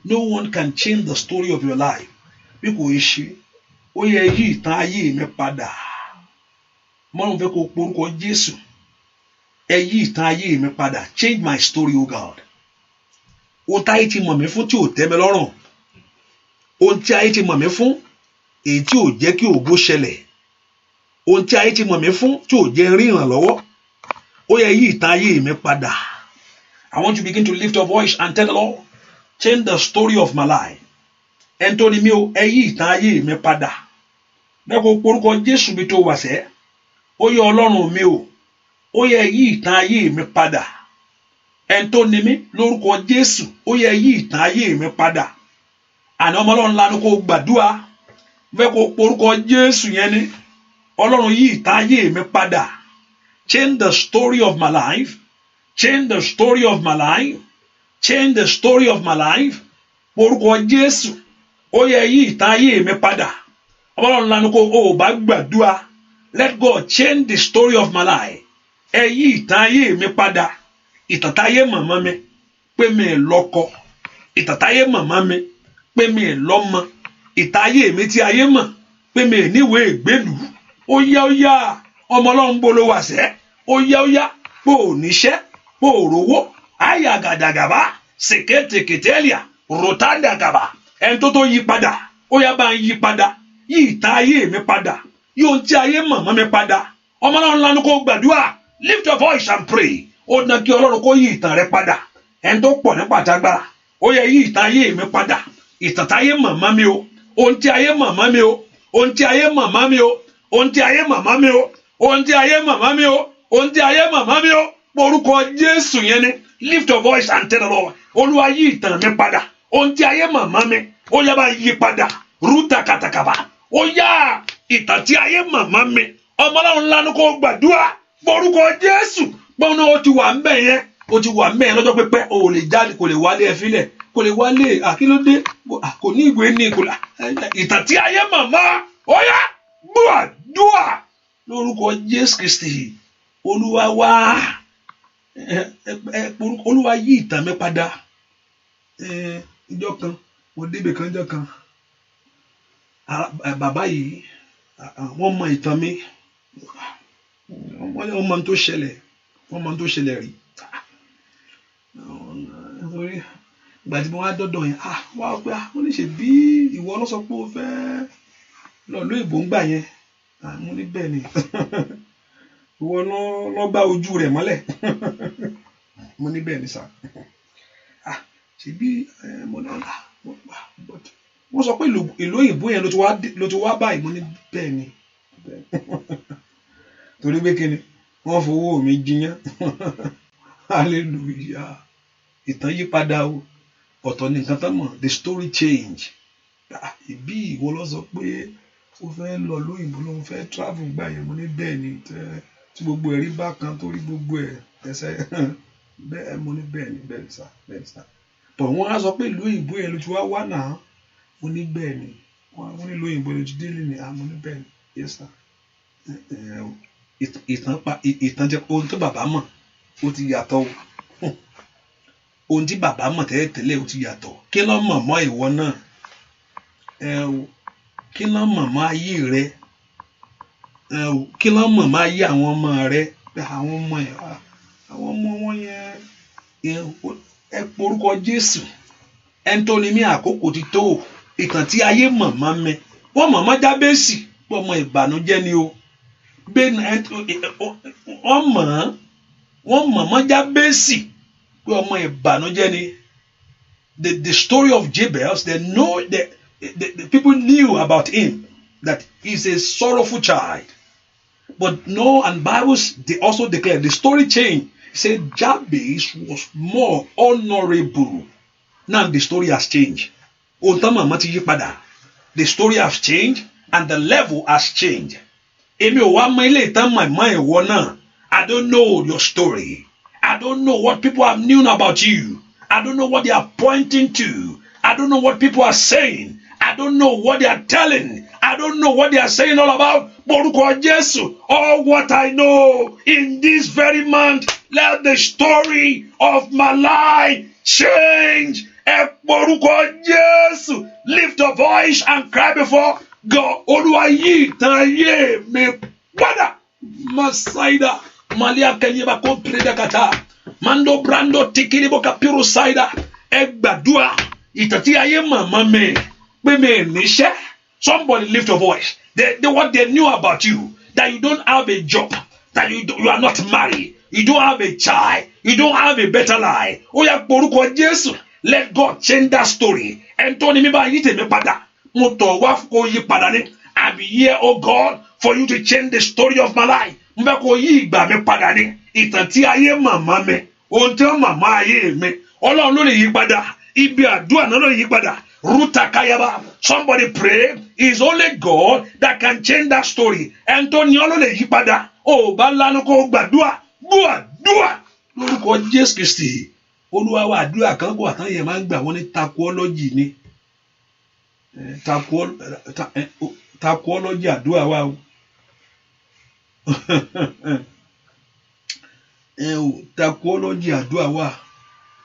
No one can change the story of your life bí kò ń ṣe. Ó yẹ yí ìtàn ayé mi padà. Mọ́rùn fẹ́ kó porúkọ Jésù. Ẹ yí ìtàn ayé mi padà. Change my story, O God. Ohun tí ayé ti mọ̀ mí fún tí ò tẹ́ mi lọ́rùn. Ohun tí ayé ti mọ̀ mí fún èyí tí ò jẹ́ kí ògo ṣẹlẹ̀. Ohun tí ayé ti mọ̀ mí fún tí ò jẹ́ rí ìrànlọ́wọ́. Ó yẹ yí ìtàn ayé mi padà. I want you to begin to lift your voice and tell the Lord, change the story of my life. ẹni tó ni mí o, ẹ yí ìtàn ayé mi padà. Bẹ́ẹ̀ kó porúkọ Jésù bí tó wà sẹ́. Ó yẹ Ọlọ́run mi o, ó yẹ yí ìtàn ayé mi padà. Ẹni tó ni mí lórúkọ Jésù, ó yẹ yí ìtàn ayé mi padà. Àná ọmọ Ọlọ́run lanu kó gbàdúrà. Bẹ́ẹ̀ kó porúkọ Jésù yẹn ni. Ọlọ́run yí ìtàn ayé mi padà. Change the story of my life. Change the story of my life. Change the story of my life. Porúkọ Jésù, ó yẹ yí ìtàn ayé mi padà. Ọlọ́run lanu kó o bá gbàdúrà. Let God change the story of my life. Ẹ yí ìtàn ayé mi padà. Ìtàn táyé màmá mi pé mi lọ́kọ. Ìtàn táyé màmá mi pé mi lọ́mọ. Ìtàn ayé mi tí ayé mọ̀ pé mi níwèé ìgbélú. Ó yá ọmọ Ọlọ́run bolo wà sẹ́. Ó yá pò níṣẹ́ pò rówó. Ayàgàdàgàbá sèkétèkétélìà rotandàgàbá. Ẹni tó yí padà. Ó yá bá ń yí padà. Yí ìtàn ayé mi padà. Yí ohun tí ayé màmá mi padà. Ọmọ Ọlọ́run lanu kó gbàdúrà. Lift your voice and pray. Ó dán kí Ọlọ́run kó yí ìtàn rẹ padà. Ẹni tó pọ̀ nípa àtàgbára. Ó yẹ yí ìtàn ayé mi padà. Ìtàn táyé màmá mi o. Ohun tí ayé màmá mi o. Ohun tí ayé màmá mi o. Ohun tí ayé màmá mi o. Ohun tí ayé màmá mi o. Ohun tí ayé màmá mi o. Orúkọ Jésù yẹn ni. Lift your voice and tell the Lord. Olúwa yí ìtàn mi padà. Ohun tí ayé màmá mi. Ó yá bá yí padà. Rúta kàtàkàbà. Ó yá ìtàn tí ayé màmá mi. Ọmọ Ọlọ́run lanu kó gbàdúrà. Orúkọ Jésù. Gbọ́n náà ó ti wà ń bẹ̀ yẹn. Ó ti wà ń bẹ̀ yẹn lọ́jọ́ pípẹ́. O ò lè jáde, kò lè wálé ẹ fílẹ̀. Kò lè wálé àkílódé. Kò ní ìwé ní ìkòlá. Ìtàn tí ayé màmá. Ó yá gbàdúrà. Lórúkọ Jésù Kristi. Olúwa wá. Olúwa yí ìtàn mi padà. Ìjọ kan mo débè kan ìjọ kan. Bàbá yìí wọ́n mọ ìtàn mi. Wọ́n mọ tó ṣẹlẹ̀. Wọ́n mọ tó ṣẹlẹ̀ rí. Ìgbà tí mo wá dọ́dọ̀ yẹn, wá pé ó ní ṣe bí ìwọ ló sọ pé o fẹ́ lọ lóyìnbó ń gbà yẹn. Mo ní bẹ́ẹ̀ ni. Ìwọ ló gbá ojú rẹ̀ mọ́lẹ̀. Mo ní bẹ́ẹ̀ ni sà. Ṣe bí mo ní ọ̀la. Wọ́n sọ pé ìlú òyìnbó yẹn ló ti wá báyìí. Mo ní bẹ́ẹ̀ ni. Torí pé kíni wọ́n fowó mi jiyàn. Hallelujah. Ìtàn yí padà o. Ọ̀tọ̀ ni nǹkan tán mọ̀. The story change. Ìbí ìwọ ló sọ pé ó fẹ́ lọ lóyìnbó ló ń fẹ́ travel gbà yẹn. Mo ní bẹ́ẹ̀ ni. Tí gbogbo ẹ̀rí bá kan torí gbogbo ẹ̀ ẹsẹ̀ bẹ́ẹ̀ mo ní bẹ́ẹ̀ ni bẹ́ẹ̀ ni sà bẹ́ẹ̀ ni sà. Tọ̀ wọ́n á sọ pé ìlú òyìnbó yẹn ló ti wá náà. Mo ní bẹ́ẹ̀ ni. Wọ́n ní ìlú òyìnbó ló ti délé ni. Mo ní bẹ́ẹ̀ ni. Yes sir. Ìtàn jẹ́ ohun tó bàbá mọ̀ ó ti yàtọ̀ o. Ohun tí bàbá mọ̀ tẹ́lẹ̀ ó ti yàtọ̀. Kí ló mọ̀ mọ́ ìwọ náà? Kí ló mọ̀ mọ́ ayé rẹ? Kí ló mọ̀ mọ́ ayé àwọn ọmọ rẹ? Àwọn ọmọ wọn yẹn ẹ porúkọ Jésù. Ẹni tó ni mí àkókò ti tó. Ìtàn tí ayé mọ̀ mọ́ mi. Wọ́n mọ̀ mọ́ Jábésì pé ọmọ ìbànújẹ́ ni o. Wọ́n mọ̀ mọ́ Jábésì pé ọmọ ìbànújẹ́ ni. The story of Jabez, they know that the people knew about him that he's a sorrowful child. But no, and Bibles they also declare the story changed. It said Jabez was more honorable. Now the story has changed. The story has changed and the level has changed. I don't know your story. I don't know what people have known about you. I don't know what they are pointing to. I don't know what people are saying. I don't know what they are telling. I don't know what they are saying all about. All what I know in this very month, let the story of my life change. Lift your voice and cry before God. Masaida Malia Kenyeba Compreda Kata Mando Brando Tikiribo Kapiru Saida Egbadua Itati Ayema Mame Meme Nisha. Somebody lift your voice. What they knew about you, that you don't have a job, that you are not married, you don't have a child, you don't have a better life. Oya poruko Jesu. Let God change that story. And Tony me ba yí tèmi padà. Mo tọ̀ wá kó yí padà ni. I'm here, oh God, for you to change the story of my life. Mo fẹ́ kó yí ìgbà mi padà ni. Ìtàn tí ayé màmá mi. Ohun tí ó màmá ayé mi. Ọlọ́run ló lè yí padà. Ibi àdúrà náà ló lè yí padà. Ruta Kayaba. Somebody pray. It's only God that can change that story. Antonio ló lè yí padà. Ó bá lánàá kó gbàdúrà. Gbàdúrà. Lórúkọ Jésù Kristi. Olúwa wa àdúrà kan kó àtàn yẹn máa ń gbà wọ́n ní takuọ́lọ́jì ni. Takuọ́lọ́jì àdúrà wa o. Takuọ́lọ́jì àdúrà wa.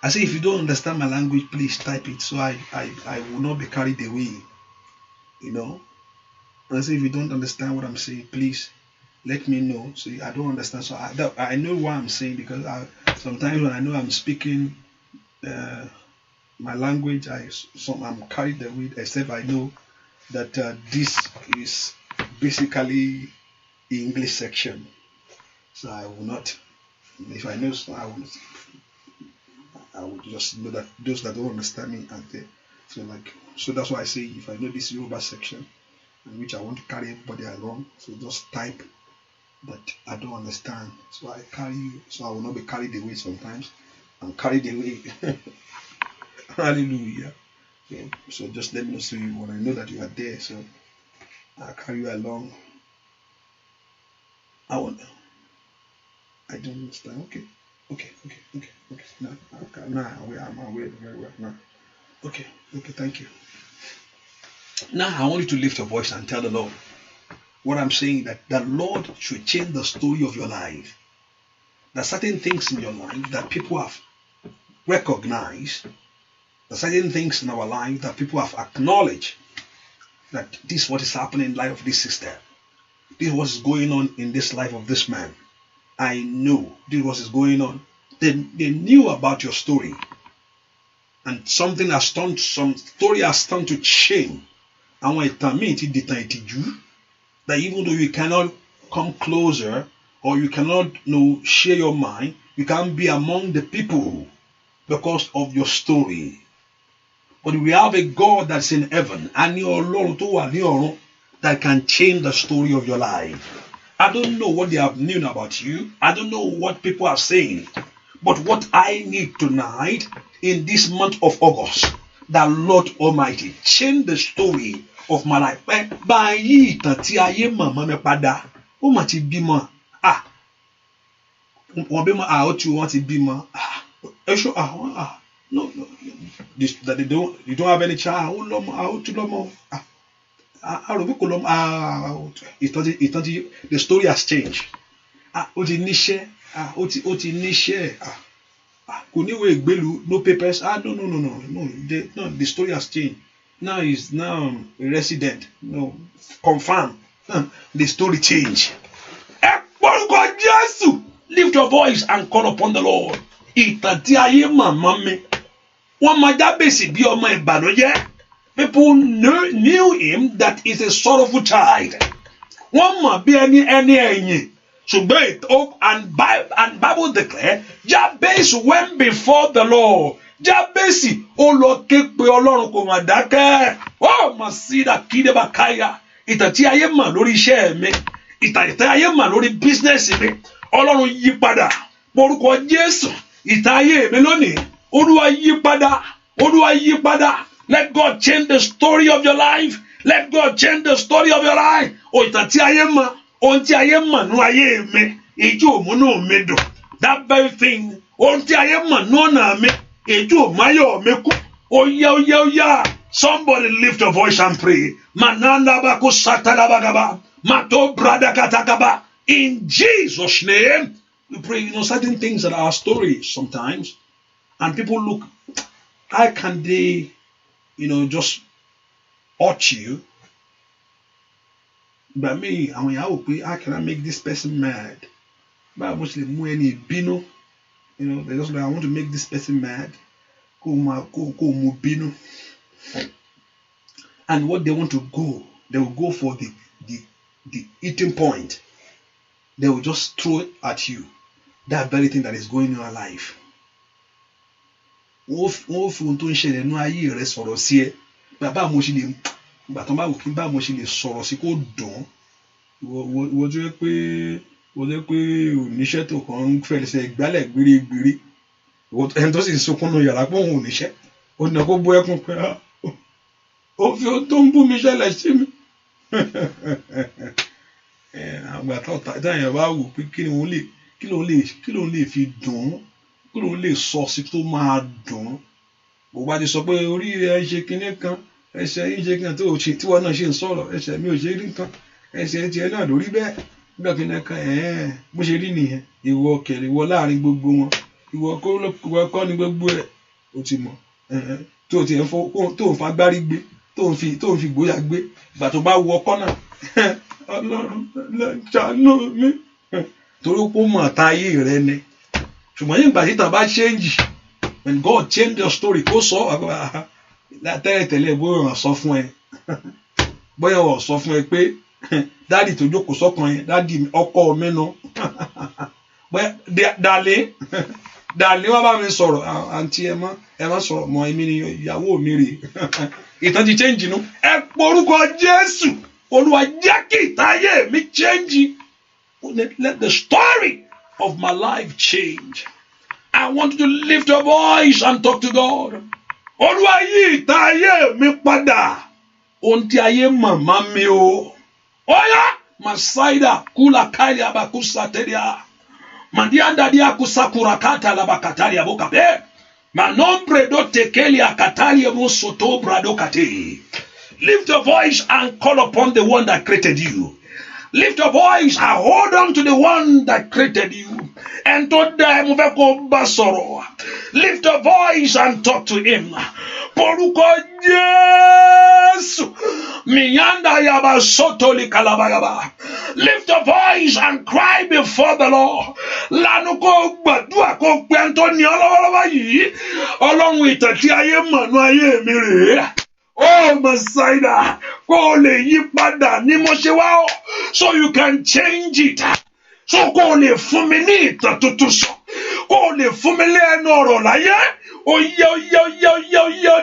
I say, if you don't understand my language, please type it so I will not be carried away. You know? And I say, if you don't understand what I'm saying, please let me know. So I don't understand. So I know what I'm saying, because sometimes when I know I'm speaking my language, I'm carried away, except I know that this is basically the English section. So I will not, if I know, so I would just know that those that don't understand me are there. So that's why I say, if I know this Yoruba section, in which I want to carry everybody along, so just type that I don't understand. So I carry you, so I will not be carried away sometimes. I'm carried away. Hallelujah. So just let me know, so you, when I know that you are there, so I'll carry you along. I don't understand. Okay. Now I'm aware very well now. Okay, thank you. Now I want you to lift your voice and tell the Lord what I'm saying, that the Lord should change the story of your life. There are certain things in your life that people have recognized. There are certain things in our life that people have acknowledged that this is what is happening in the life of this sister. This is what is going on in this life of this man. I know this is what is going on. They knew about your story. And some story has turned to shame. And when that even though you cannot come closer, or you cannot share your mind, you can't be among the people because of your story. But we have a God that's in heaven, and that can change the story of your life. I don't know what they have known about you. I don't know what people are saying. But what I need tonight, in this month of August, that Lord Almighty change the story of my life. No. That you don't have any child. The story has changed. No papers. No. The story has changed. Now he's a resident. No, confirm. The story changed. Lift your voice and call upon the Lord. People knew him that he's a sorrowful child. And Bible declare Jabez went before the Lord. Jabez, oh Lord, keep Ọlọ́run kò mà dákẹ́. Oh, Masida Kidebakaya. Ìtàtí ayé mà lórí iṣẹ́ mi. Ìtàtí ayé mà lórí business mi. Ọlọ́run yí padà. Orúkọ Jésù. Ìtàn ayé mi lónìí. Olúwa yí padà. Olúwa yí padà. Let God change the story of your life. Let God change the story of your life. Oh, ìtàtí ayé mà. Ohun tí ayé mọ̀ nú ayé mi, èjì òmùnú mi dùn. That very thing. Ohun tí ayé mọ̀ nú ọ̀nà mi, èjì òmáyọ̀ mi kú. Oya. Somebody lift your voice and pray. Mananda baku satalabagaba. Mato brada katakaba. In Jesus' name, we pray. Certain things that are our stories sometimes, and people look, how can they, just hurt you? But me, how can I make this person mad? But mostly they just like, I want to make this person mad. And what they want to go, they will go for the eating point. They will just throw it at you. That very thing that is going in your life. wọ́n fi ohun tó ń ṣẹlẹ̀ nínú ayé rẹ sọ̀rọ̀ sí ẹ bàbá mo ṣe lè ìgbà tó bá wò kí n bá mo ṣe lè sọ̀rọ̀ sí kó dùn ìwọ tó yẹ pé oníṣẹ́ tó kàn ń fẹsẹ̀ gbálẹ̀ gbérégbéré ẹni tó sì ń sunkún nù yàrá pé òun oníṣẹ́ ó ní kó bó ẹkún pé ó fi ohun tó ń bú mi ṣẹlẹ̀ sí mi àgbà táyà bá wò pé kí ló lè fi dùn kí ló lè sọ sí tó máa dùn bó bá ti sọ pé orí ẹ ṣe kinní kan ẹsẹ̀ yìí ṣe kinní tí wọn náà ṣe ń sọ̀rọ̀ ẹsẹ̀ mi ò ṣe rí nǹkan ẹsẹ̀ tiẹ̀ náà lórí bẹ́ẹ̀ nígbà kinní kan bó ṣe rí nìyẹn ìwọ kẹrì ìwọ láàrin gbogbo wọn ìwọ kọ́ ni gbogbo ẹ̀ ó ti mọ̀ tó ń fagbárí gbé tó ń fi gbóyà gbé ìgbà tó bá wọ ọkọ náà Ọlọ́run ṣàánú mi torí pé ó mọ̀ ta ayé rẹ ni ṣùgbọ́n nígbà tí tàbá change when God change your story kó sọ tẹ́lẹ̀tẹ́lẹ̀ bóyá wọ́n sọ fún ẹ bóyá wọ́n sọ fún ẹ pé dáàdì tó jókòó sọ́kàn yẹn dáàdì ọkọ mi nù bóyá dàlẹ́ wọ́n bá mi sọ̀rọ̀ àǹtí ẹ má sọ̀rọ̀ mọ́ èmi ni ìyàwó mi rè ìtàn ti change nù ẹ porúkọ Jésù Olúwa jẹ́ kí ìtàn ayé mi change let the story of my life change. I want you to lift your voice and talk to God. Olúwa yí ìtàn ayé mi padà. Ohun tí ayé màmá mi o. Oya Masaida kula kali abakusa teria. Mandianda dia kusakura kata labakatali abokabe. Manombre do tekeli akatali musoto brado kate. Lift your voice and call upon the one that created you. Lift your voice and hold on to the one that created you. And today, lift your voice and talk to him. Poruko Yesu. Miyanda yaba sotoli kalabayaba. Lift your voice and cry before the Lord. Lanuko gbàdúrà kó pe Anthony ọlọ́wọ́lọ́wọ́ yìí. Ọlọ́run ìtàn tí ayé mọ̀nú ayé mi rèé. Oh, Messiah, kó lè yí padà ní mo ṣe wá o, so you can change it. So kó lè fún mi ní ìtàn tuntun sọ, kó lè fún mi lẹ́nu ọ̀rọ̀ láyé. Oyè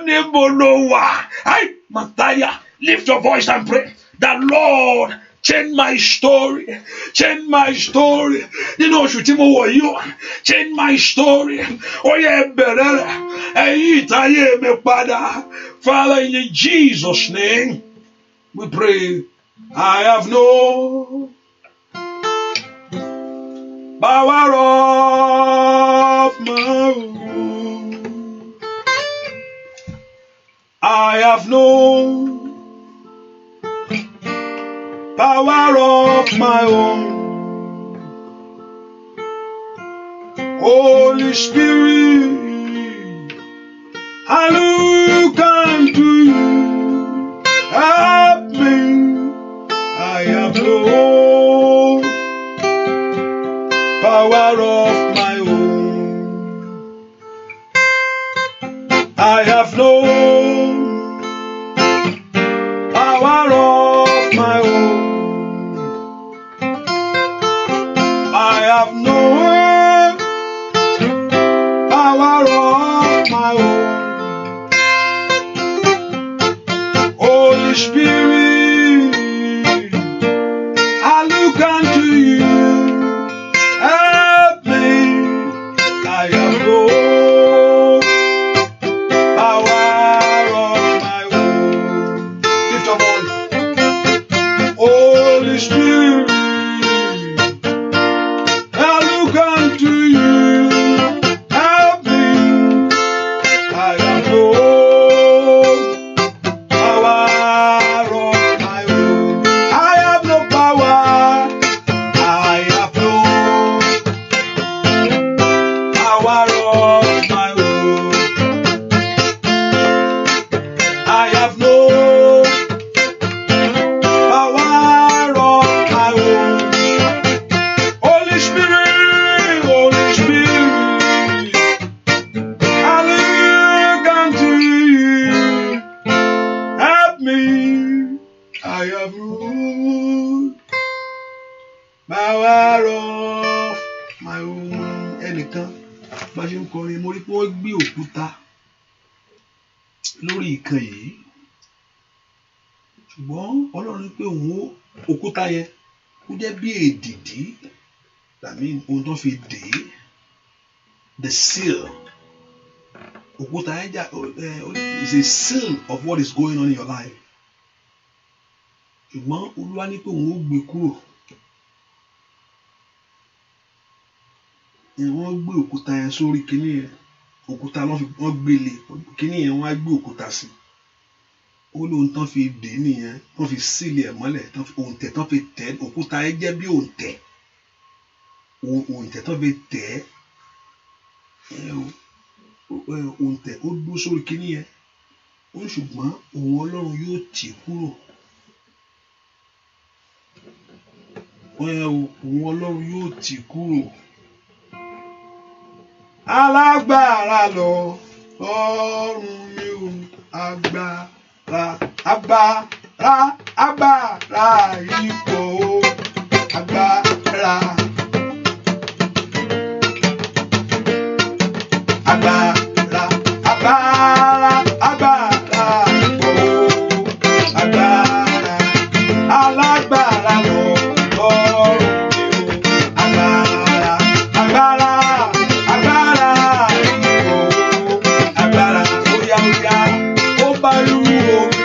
níbo ló wà? Hey, Messiah, lift your voice and pray that Lord change my story. Change my story. Nínú oṣù tí mo wọ̀ yìí o, change my story. Oyè bẹ̀rẹ̀ rẹ̀, ẹ̀yí ìtayé mi padà. Father, in Jesus' name, we pray. I have no power of my own. I have no power of my own. Holy Spirit, I look unto you. Help me. I have no power of my own. I have no power of my own. I have no power of my own. Holy Spirit, I look unto you. Help me. I have no power of my own. Lift your voice. Holy Spirit, I look unto you. Help me. I have no power of my own. I have no power. I have no power of my own. I have no power of my own. Holy Spirit, Holy Spirit, I look unto you. Help me. I have no power of my own. Ẹnìkan bá ṣe ń kọrin mo rí pé wọ́n gbé òkúta lórí ìkan yìí ṣùgbọ́n Ọlọ́run ní pé òun òkúta yẹn ó jẹ́ bí èdìdí tàbí ohun tó fi dè é the seal òkúta yẹn is a seal of what is going on in your life ṣùgbọ́n Olúwa ní pé òun ó gbé kúrò wọ́n gbé òkúta yẹn sórí kíní yẹn òkúta wọ́n gbélé kíní yẹn wọ́n á gbé òkúta sí ó lóun tán fi dè é nìyẹn wọ́n fi sílẹ̀ ẹ̀ mọ́lẹ̀ òǹtẹ̀ tán fi tẹ̀ òkúta yẹn jẹ́ bí òǹtẹ̀ tán fi tẹ̀ òǹtẹ̀ ó dúró sórí kíní yẹn ó ṣùgbọ́n òun Ọlọ́run yóò tì kúrò òun Ọlọ́run yóò tì kúrò alágbára lọ ọ̀run mi ò agbára ipò agbára ipò agbára alágbára lọ ọ̀run mi ò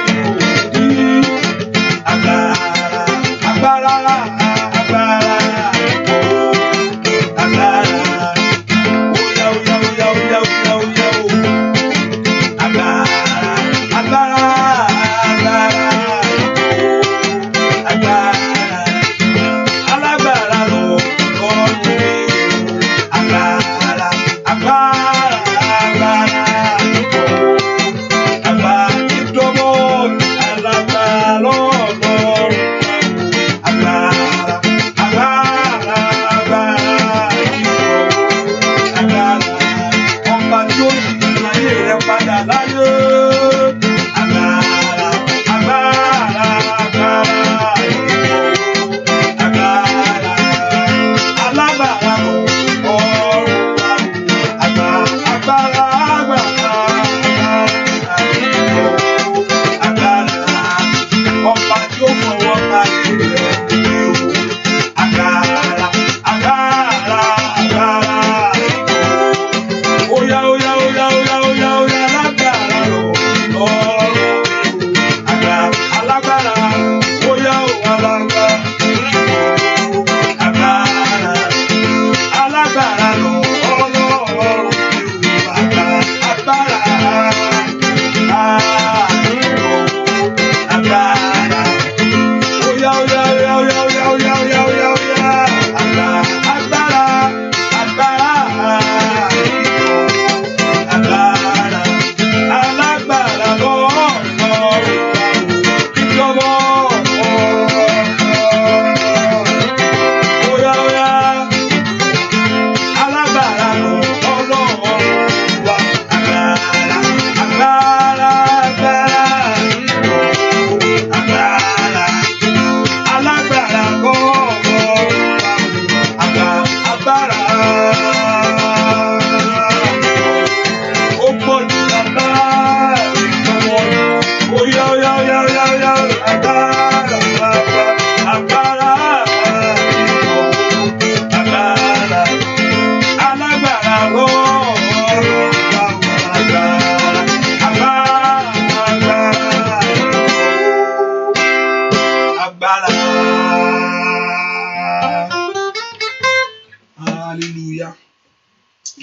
agbára.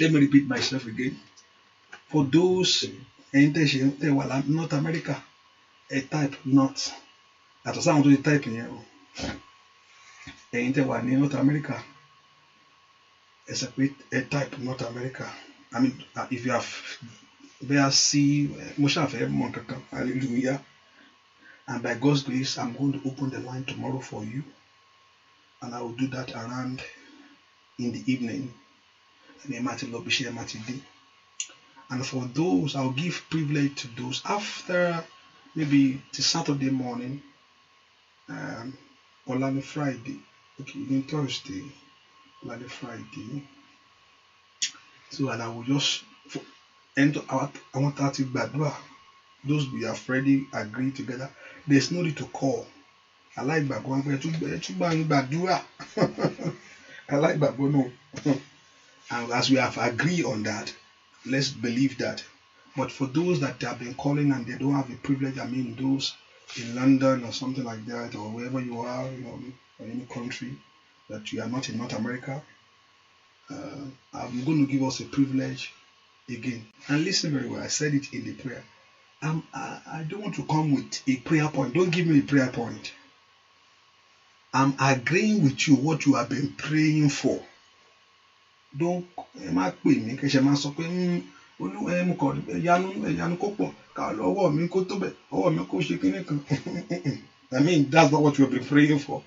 Let me repeat myself again. For those in North America, a type not. At the sound of the type in North America, a type North America. I mean, if you have hallelujah. And by God's grace, I'm going to open the line tomorrow for you. And I will do that around in the evening. And for those, I'll give privilege to those after maybe the Saturday morning, or like Friday, okay, then Thursday, like Friday. So, and I will just end. I want that to badwa. those we have already agreed together, there's no need to call. I like Bagwan, I like Bagwan, no. And as we have agreed on that, let's believe that. But for those that have been calling and they don't have the privilege, I mean, those in London or something like that, or wherever you are, or any country that you are not in North America, I'm going to give us a privilege again. And listen very well, I said it in the prayer. I don't want to come with a prayer point. Don't give me a prayer point. I'm agreeing with you what you have been praying for. Don't pè mí kẹsẹ̀ máa sọ pé mo kàn ìyanu kó pọ̀ ká ọwọ́ mi kó tó bẹ̀ ọwọ́ mi kó ṣe kíní kan. I mean, that's not what you have been praying for.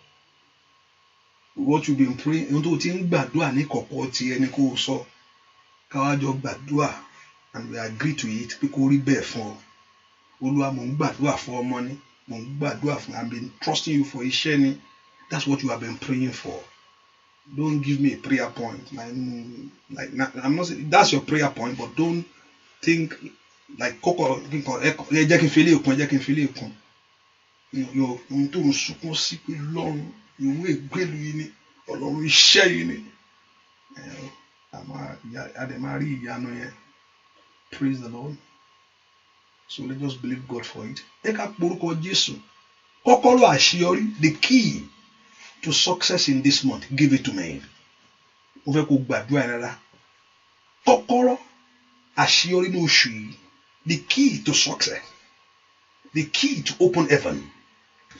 What you've been praying, ohun tó ti ń gbàdúrà ní kọ̀kọ̀ ti ẹni kó sọ káwá jọ gbàdúrà, and we agree to it pé kó rí bẹ́ẹ̀ fún ọ. Olúwa mò ń gbàdúrà fún ọmọ ni, mò ń gbàdúrà fún, I've been trusting you for iṣẹ́ ni. That's what you have been praying for. Don't give me a prayer point. I'm not saying that's your prayer point, but don't think like Koko. Jẹ́ kí n fi lé òkun, jẹ́ kí n fi lé òkun. Ohun tó ń sunkún sí pé lọ́run ìwé ìgbélu yìí ni Ọlọ́run iṣẹ́ yìí ni. Adé máa rí ìyanu yẹn. Praise the Lord. So let's just believe God for it. Ẹ ká porúkọ Jésù. Kọ́kọ́rọ́ àṣeyọrí, the key to success in this month, give it to me. Mo fẹ́ kó gbàdúrà rárá. Kọ́kọ́rọ́ àṣeyọrí ní oṣù yìí, the key to success, the key to open heaven,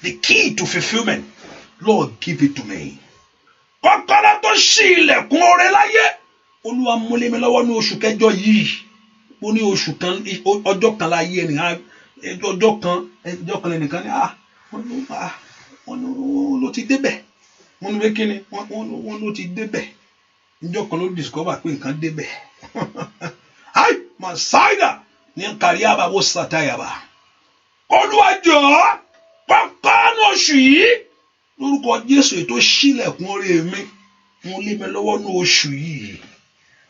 the key to fulfillment, Lord, give it to me. Kọ́kọ́rọ́ tó ṣí ilẹ̀kùn oore láyé, Olúwa mú lé mi lọ́wọ́ ní oṣù kẹjọ yìí. Mo ní oṣù kan, ọjọ́ kan láyé ẹnìkan, ọjọ́ kan ẹnìkan ní wọ́n ló ti débẹ̀. Wọ́n ní kíni wọ́n ló ti débẹ̀. Ọjọ́ kan ló discover pé nǹkan débẹ̀. Ai Messiah ní kàríyàbá wò sàtáyàbá. Olúwa jọ̀ọ́ kọ́kọ́ ní oṣù yìí lórúkọ Jésù ètò ṣílẹ̀kùn oore mi. Mo lé mi lọ́wọ́ ní oṣù yìí.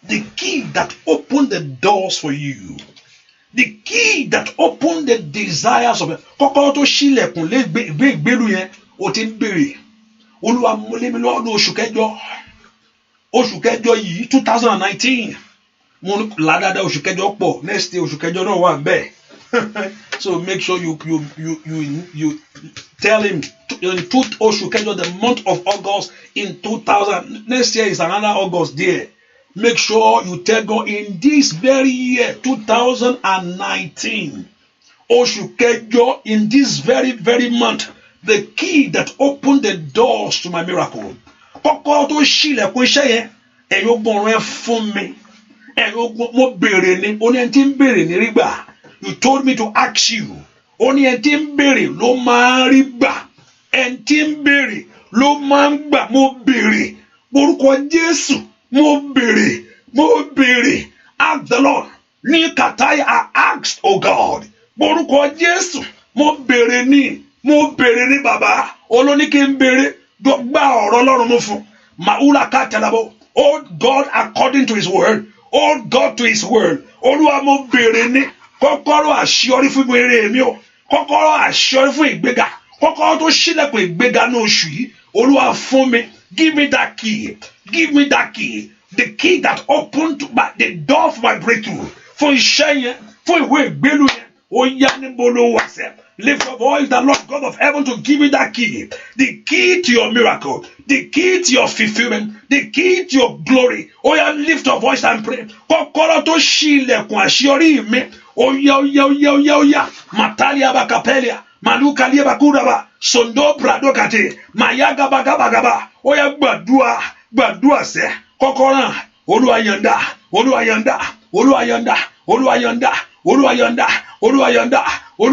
The key that opened the doors for you. The key that opened the desires of it. Kọ́kọ́rọ́ tó ṣílẹ̀kùn lé ìgbélu yẹn o ti ń béèrè. Olúwa mú lé mi lọ́wọ́ ní oṣù kẹjọ. Oṣù kẹjọ yìí 2019. Mo ní ládàá oṣù kẹjọ pọ̀. Next day oṣù kẹjọ náà wà bẹ́ẹ̀. So make sure you tell him oṣù kẹjọ, the month of August in 2000. Next year is another August there. Make sure you tell God in this very year 2019. Oṣù kẹjọ, in this very month, the key that opened the doors to my miracle. Kọ́kọ́ tó ṣílẹ̀kùn iṣẹ́ yẹn, ẹ̀yin ogun ọ̀run ẹ fún mi. Ẹ̀yin ogun mo béèrè ni, ó ní ẹni tí ń béèrè ní rí gbà. You told me to ask you. Ó ní ẹni tí ń béèrè ló máa ń rí gbà. Ẹni tí ń béèrè ló máa ń gbà. Mo béèrè. Orúkọ Jésù, mo béèrè. Ask the Lord. Ní kàtáyà, I asked, oh God. Orúkọ Jésù, mo béèrè ní bàbá. Olóní kí n béèrè. Gbà ọ̀rọ̀ Ọlọ́run mú fún. Màúlà kàtàlábọ̀. Oh God, according to his word. Oh God, to his word. Olúwa mo béèrè ní. Kọ́kọ́rọ́ àṣeyọrí fún ìgbérè mi o. Kọ́kọ́rọ́ àṣeyọrí fún ìgbéga. Kọ́kọ́rọ́ tó ṣílẹ̀kùn ìgbéga ní oṣù yìí. Olúwa fún mi. Give me that key. Give me that key. The key that opened the door for my breakthrough. Fún iṣẹ́ yẹn. Fún ìwé ìgbélu yẹn. Ó yá níbo ló wà sẹ́. Lift your voice, the Lord God of heaven, to give you that key. The key to your miracle. The key to your fulfillment. The key to your glory. Oh yeah, lift your voice and pray. Kọ́kọ́rọ́ tó ṣí ilẹ̀kùn àṣeyọrí mi. Oh yeah. Matalia bakapelia. Maluka lieba kudaba. Sondo bradokate. Mayaga bagabagaba. Oh yeah, gbàdúrà sẹ́. Kọ́kọ́rọ́. Olúwa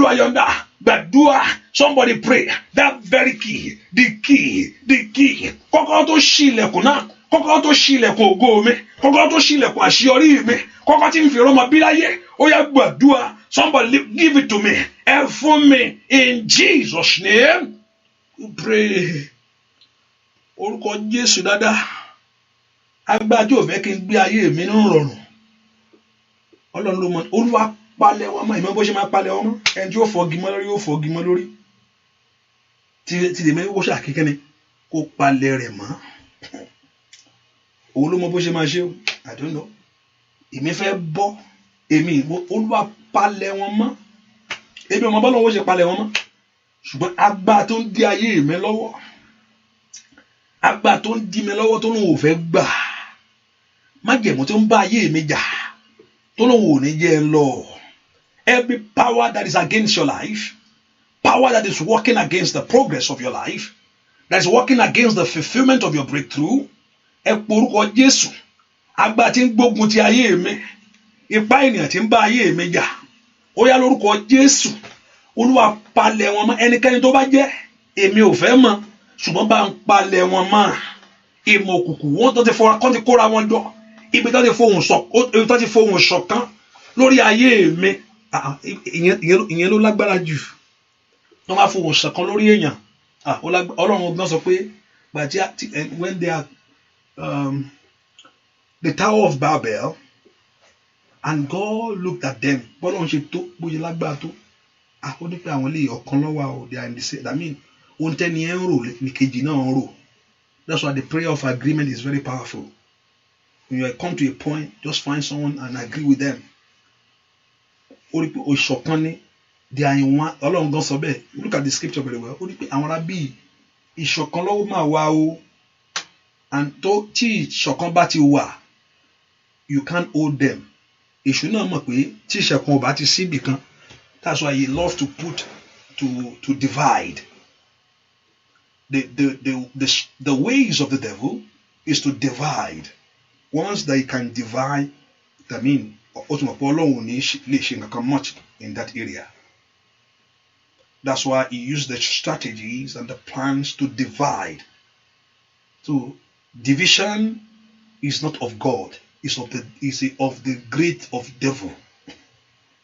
yọ̀ǹda. Gbàdúrà. Somebody pray. That very key. The key. Kọ́kọ́rọ́ tó ṣí ilẹ̀kùn náà. Kọ́kọ́rọ́ tó ṣí ilẹ̀kùn ògo mi. Kọ́kọ́rọ́ tó ṣí ilẹ̀kùn àṣeyọrí mi. Kọ́kọ́rọ́ tí ń fi rọ́mọ bí láyé. Ó yá gbàdúrà. Somebody give it to me. Ẹ fún mi. In Jesus' name. We pray. Orúkọ Jésù dáadáa. Agbára tí ò fẹ́ kí n gbé ayé mi nínú rọrùn. Ọlọ́run ló mọ̀. Olúwa palẹ̀ wọn mọ́. Ìmọ̀ bó ṣe máa palẹ̀ wọn mọ́. Ẹni tí yóò fọ́gi mọ́ lórí yóò fọ́gi mọ́ lórí. Tí lè mẹ́rin wọ́n ṣàkíkẹ́ ni kó palẹ̀ rẹ̀ mọ́. Òun ló mọ bó ṣe máa ṣe o. I don't know. Èmi fẹ́ bọ́. Èmi Olúwa palẹ̀ wọn mọ́. Èmi ọmọ bọ́lá wọn ṣe palẹ̀ wọn mọ́. Ṣùgbọ́n agbára tó ń di ayé mi lọ́wọ́. Agbára tó ń di mi lọ́wọ́ tó lóun ò fẹ́ gbà. Májẹ̀mú tó ń bá ayé mi jà. Tó lóun ò ní jẹ́ ẹ lọ. Every power that is against your life. Power that is working against the progress of your life. That is working against the fulfillment of your breakthrough. Ẹ porúkọ Jésù. Agbára tí ń gbógun ti ayé mi. Ipá ènìyàn tí ń bá ayé mi jà. Ó yá lórúkọ Jésù. Olúwa palẹ̀ wọn mọ́. Ẹnikẹ́ni tó bá jẹ́ èmi ò fẹ́ mọ̀. Ṣùgbọ́n bá ń palẹ̀ wọn mọ́. Ìmọ̀ òkùnkùn wọn tó ti fọra kán ti kóra wọn jọ. Ibi tó ti fohùn ṣọ̀kan lórí ayé mi. Ìyẹn ló lágbára jù. Wọ́n máa fohùn ṣọ̀kan lórí èèyàn. Ọlọ́run ọgbọ́n sọ pé when they are the Tower of Babel, and God looked at them. Bọ́lọ́run ṣe tó bóyá lágbára tó. Ó ní pé àwọn ilé ọ̀kan lọ́wọ́ o, they are in the same. I mean, ohun tẹ́ni ẹ̀ ń rò ní kejì náà ń rò. That's why the prayer of agreement is very powerful. When you come to a point, just find someone and agree with them. Ó ní pé òṣọ̀kan ni, they are in one. Ọlọ́run gan sọ bẹ́ẹ̀. Look at the scripture very well. Ó ní pé àwọn arábí ìṣọ̀kan lọ́wọ́ máa wá o. And tí ìṣọ̀kan bá ti wà, you can't hold them. Èṣù náà mọ̀ pé tí ìṣọ̀kan ò bá ti síbì kan. That's why he loves to to divide. The ways of the devil is to divide. Once they can divide, that means much in that area. That's why he used the strategies and the plans to divide. So division is not of God. It's of the great of devil.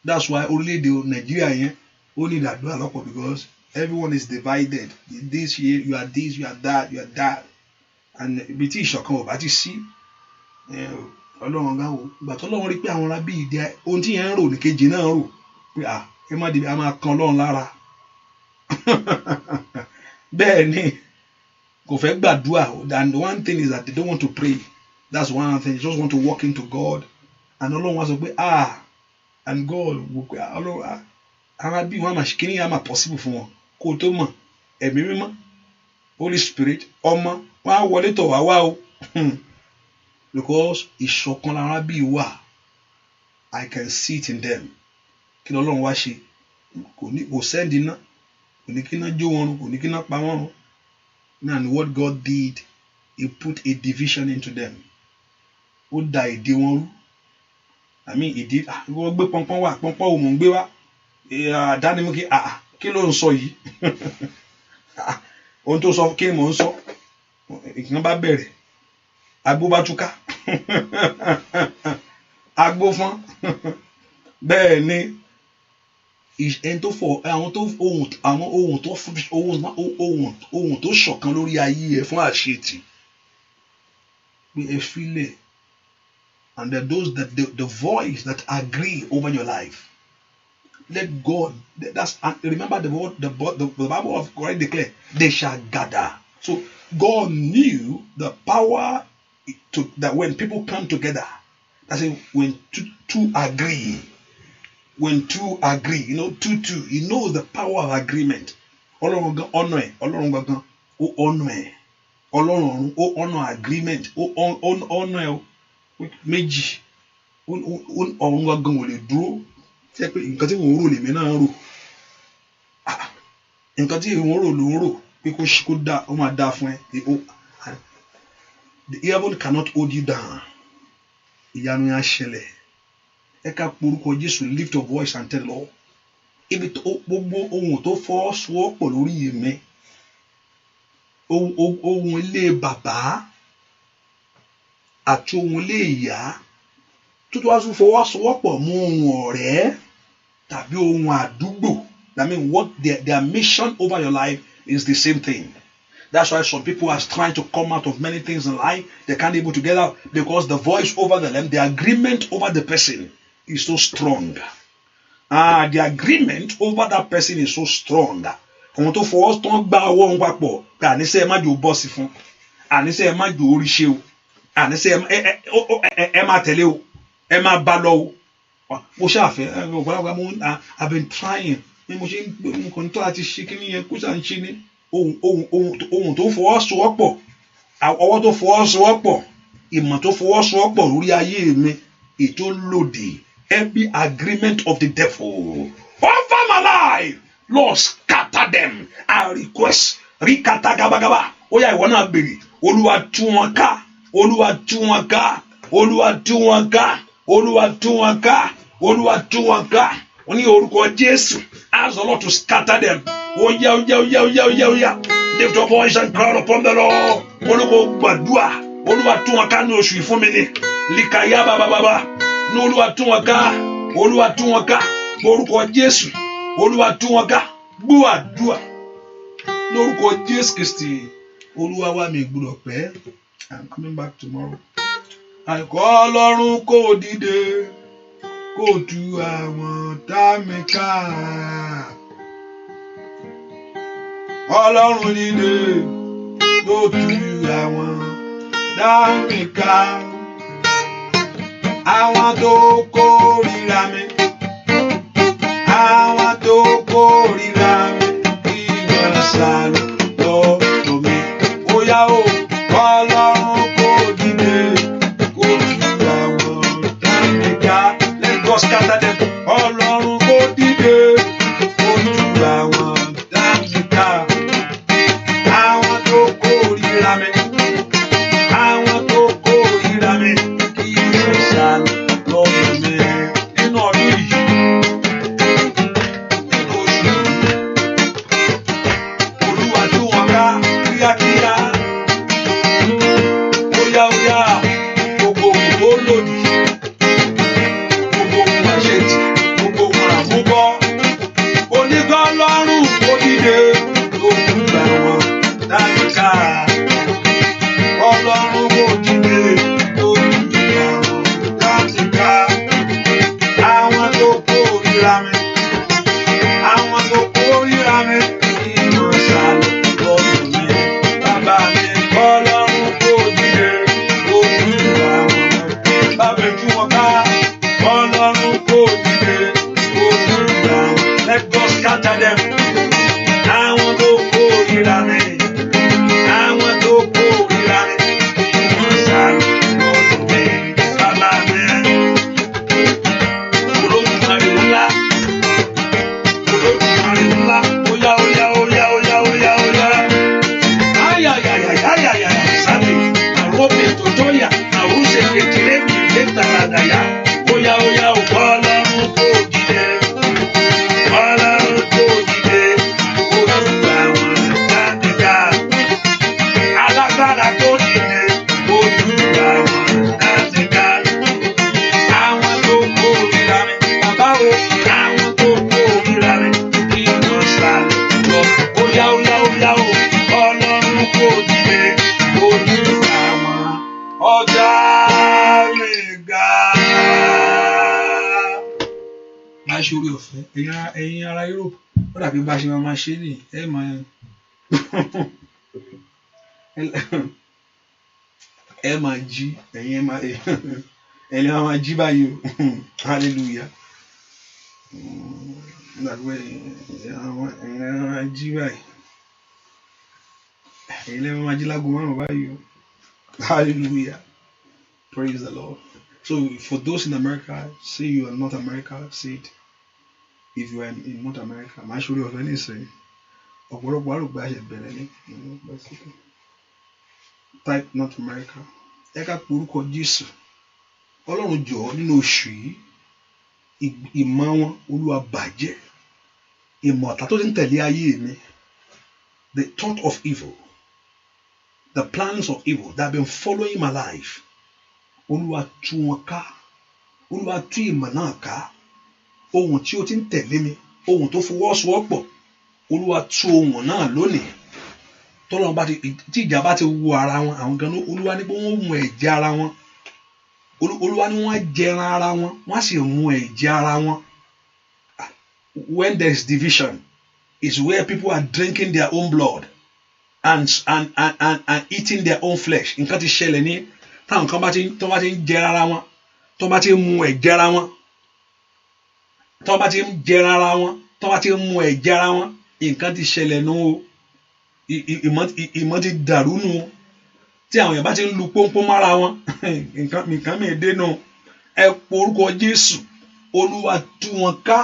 That's why only the Nigeria only that do a lot because everyone is divided. This year you are this, you are that, you are that, and BT ṣọ̀kan ò bá ti sí. Ọlọ́run gan o, ìgbà tó lọ́run rí pé àwọn ará bíi ìdí ohun tí yẹn ń rò ní kejì náà rò pé ẹ má dìbò a máa kan Ọlọ́run lára. Bẹ́ẹ̀ ni kò fẹ́ gbàdúrà, and one thing is that they don't want to pray. That's one thing. They just want to walk into God, and Ọlọ́run wá sọ pé and God Ọlọ́run ara bí wọn máa ṣe kíní yà máa possible fún wọn kó tó mọ̀ ẹ̀mí mímọ́ Holy Spirit ọmọ wọn á wọlé tọ̀ wá o because ìṣọ̀kan lára bí wà I can see it in them. Kí ni Ọlọ́run wá ṣe kò send iná kò ní kí iná jó wọn kò ní kí iná pa wọn. And what God did, he put a division into them. Ó da èdè wọn rú. I mean ìdí wọ́n gbé pọ́npọ́n wá pọ́npọ́n ò mọ̀ ń gbé wá dánimú kí ló ń sọ yìí ohun tó sọ kí ni mò ń sọ ìkan bá bẹ̀rẹ̀ agbó bá túká agbó fọ́n bẹ́ẹ̀ ni ẹni tó fọ àwọn ohun tó ṣọ̀kan lórí ayé ẹ fún àṣetì pé ẹ filẹ̀. And there are those that the voice that agree over your life. Let God. Remember the word. The Bible of God declare they shall gather. So God knew the power that when people come together. That's it. When two agree. When two agree, two. He knows the power of agreement. Ọlọ́run honor agreement. Honor. Méjì ọ̀run gangan ò lè dúró tí ẹ pé nǹkan tí wọ́n rò lèmi náà rò nǹkan tí wọ́n rò ló ń rò pé kó dá ó máa dá fún ẹ. The heaven cannot hold you down. Ìyanu yẹn á ṣẹlẹ̀. Ẹ ká porúkọ Jésù, lift your voice and tell Lord. Ibi gbogbo ohun tó fọwọ́sowọ́pọ̀ lórí mi ohun ilé bàbá àti ohun ilé ìyá tó wá tún fọwọ́sowọ́pọ̀ mú ohun ọ̀rẹ́ tàbí ohun àdúgbò. I mean what their mission over your life is the same thing. That's why some people are trying to come out of many things in life. They can't able to get out because the voice over them, the agreement over the person is so strong. The agreement over that person is so strong. Àwọn tó fọwọ́ tó ń gba ọwọ́ wọn papọ̀ pé àníṣe ẹ má jò bọ́ sí fún, àníṣe ẹ má jò oríṣi o, àníṣe ẹ má tẹ̀lé o, ẹ má bá lọ o. Mo ṣàfẹ́ ọ̀pọ̀lọpọ̀ I've been trying mo ṣe ń kàn tó láti ṣe kí nìyẹn kó ṣà ń ṣe ní ohun tó fọwọ́sowọ́pọ̀, ọwọ́ tó fọwọ́sowọ́pọ̀, ìmọ̀ tó fọwọ́sowọ́pọ̀ lórí ayé mi, ètò lòdì, every agreement of the devil over my life, Lord scatter them. I request rikata gabagaba. Ó yá ìwọ náà béèrè, Olúwa tú wọn ká, Olúwa tú wọn ká, Olúwa tú wọn ká, Olúwa tú wọn ká, Olúwa tú wọn ká. Ó ní orúkọ Jésù. Ask the Lord to scatter them. Oh yeah. Lift your voice and cry upon the Lord. Olúwa gbàdúrà, Olúwa tú wọn ká ní oṣù ìfún mi ni. Likaya baba. Ní Olúwa tú wọn ká, Olúwa tú wọn ká. Orúkọ Jésù. Olúwa tú wọn ká. Gbọ́ àdúrà. Lórúkọ Jésù Kristi. Olúwa wá mi gbọ́dọ̀ pẹ́. I'm coming back tomorrow. Àìkọ́ Ọlọ́run kò dìde, kò tú àwọn tá mi ká. Ọlọ́run dìde, kò tú àwọn tá mi ká. Àwọn tó kórìíra mi, àwọn tó kórìíra mi, kí wọ́n sálọ lọ́dọ̀ mi. Ó yá o, Ọlọ́run kò dìde, kò tú àwọn tá mi ká. Let God scatter them. Ọlọ́run kò dìde, kò tú àwọn tá mi ká. Àwọn tó kórìíra mi, àwọn tó kórìíra mi, kí wọ́n sálọ lọ́dọ̀ mi. Nínú ọdún yìí, nínú oṣù yìí, Olúwa tú wọn ká kíákíá. Ó yá, gbogbo ohun tó lòdì, gbogbo ohun àṣetì, gbogbo ohun àmúbọ́. Onígbọ́ Ọlọ́run kò dìde, kò tú àwọn tá mi ká. Ọlọ́run kò dìde, kò tú àwọn tá mi ká. Àwọn tó kórìíra mi, àwọn tó kórìíra mi, kí wọ́n sálọ lọ́dọ̀ mi. Bàbá mi, Ọlọ́run kò dìde, kò tú àwọn. Bàbá mi tú wọn ká. Ọlọ́run kò dìde, kò tú àwọn. Let God scatter them. Àwọn tó kórìíra mi, àwọn tó kórìíra mi, kí wọ́n sálọ lọ́dọ̀ mi. Bàbá mi, Olódùmarè ńlá, Olódùmarè ńlá. Ó yá. Ayayayayayaya. Sáré. Àròbè tòtóyà. Àrùsè kékeré mi lé tàràdàyà. Ó yá. Ọlọ́run kò dìde. Ọlọ́run kò dìde. Kò tú àwọn tá mi ká. Alágbára kò dìde. Kò tú àwọn tá mi ká. Àwọn tó kórìíra mi, bàbá o, àwọn tó kórìíra mi, kí wọ́n sálọ lọ. Ó yá o, Ọlọ́run kò dìde, kò tú àwọn ọ̀tá mi ká. Máa ṣe orí ọ̀fẹ́, ẹ̀yin ará Europe, ó dàbí bá a ṣe máa ṣe ní ẹ máa jí, ẹ̀yin máa jí báyìí o. Hallelujah. Dàgbé ẹ̀yin máa jí báyìí. Ẹ̀yin máa jí lágo márùn-ún báyìí o. Hallelujah. Praise the Lord. So for those in America, say you are North America, say it. If you are in North America, máa ṣe orí ọ̀fẹ́ ní ìsìn. Ọ̀pọ̀lọpọ̀ àrùgbà ṣe bẹ̀rẹ̀ ní. Type North America. Ẹ ká porúkọ Jésù. Ọlọ́run jọ̀ọ́ nínú oṣù yìí, ìmọ̀ wọn Olúwa bàjẹ́. Ìmọ̀ ọ̀tá tó ti ń tẹ̀lé ayé mi. The thought of evil, the plans of evil that have been following my life. Olúwa tú wọn ká. Olúwa tú ìmọ̀ náà ká. Ohun tí ó ti ń tẹ̀lé mi, ohun tó fọwọ́sowọ́pọ̀. Olúwa tú ohun náà lónìí. Tọ́lọ́run bá tí ìjà bá ti wo ara wọn, àwọn gan Olúwa ní pé wọ́n mu ẹ̀jẹ̀ ara wọn. Olúwa ní wọ́n jẹran ara wọn, wọ́n sì mu ẹ̀jẹ̀ ara wọn. when there is division, is where people are drinking their own blood and eating their own flesh. Nǹkan ti ṣẹlẹ̀ ní táwọn kan bá ti ń jẹ ara wọn, tó bá ti ń mu ẹ̀jẹ̀ ara wọn, tó bá ti ń jẹ ara wọn, tó bá ti ń mu ẹ̀jẹ̀ ara wọn, nǹkan ti ṣẹlẹ̀ nù o. Ìmọ̀ ti dàrú nù o. Tí àwọn èèyàn bá ti ń lu pọ́npọ́n mára wọn, nǹkan mi dé nù. Ẹ porúkọ Jésù, Olúwa tú wọn ká,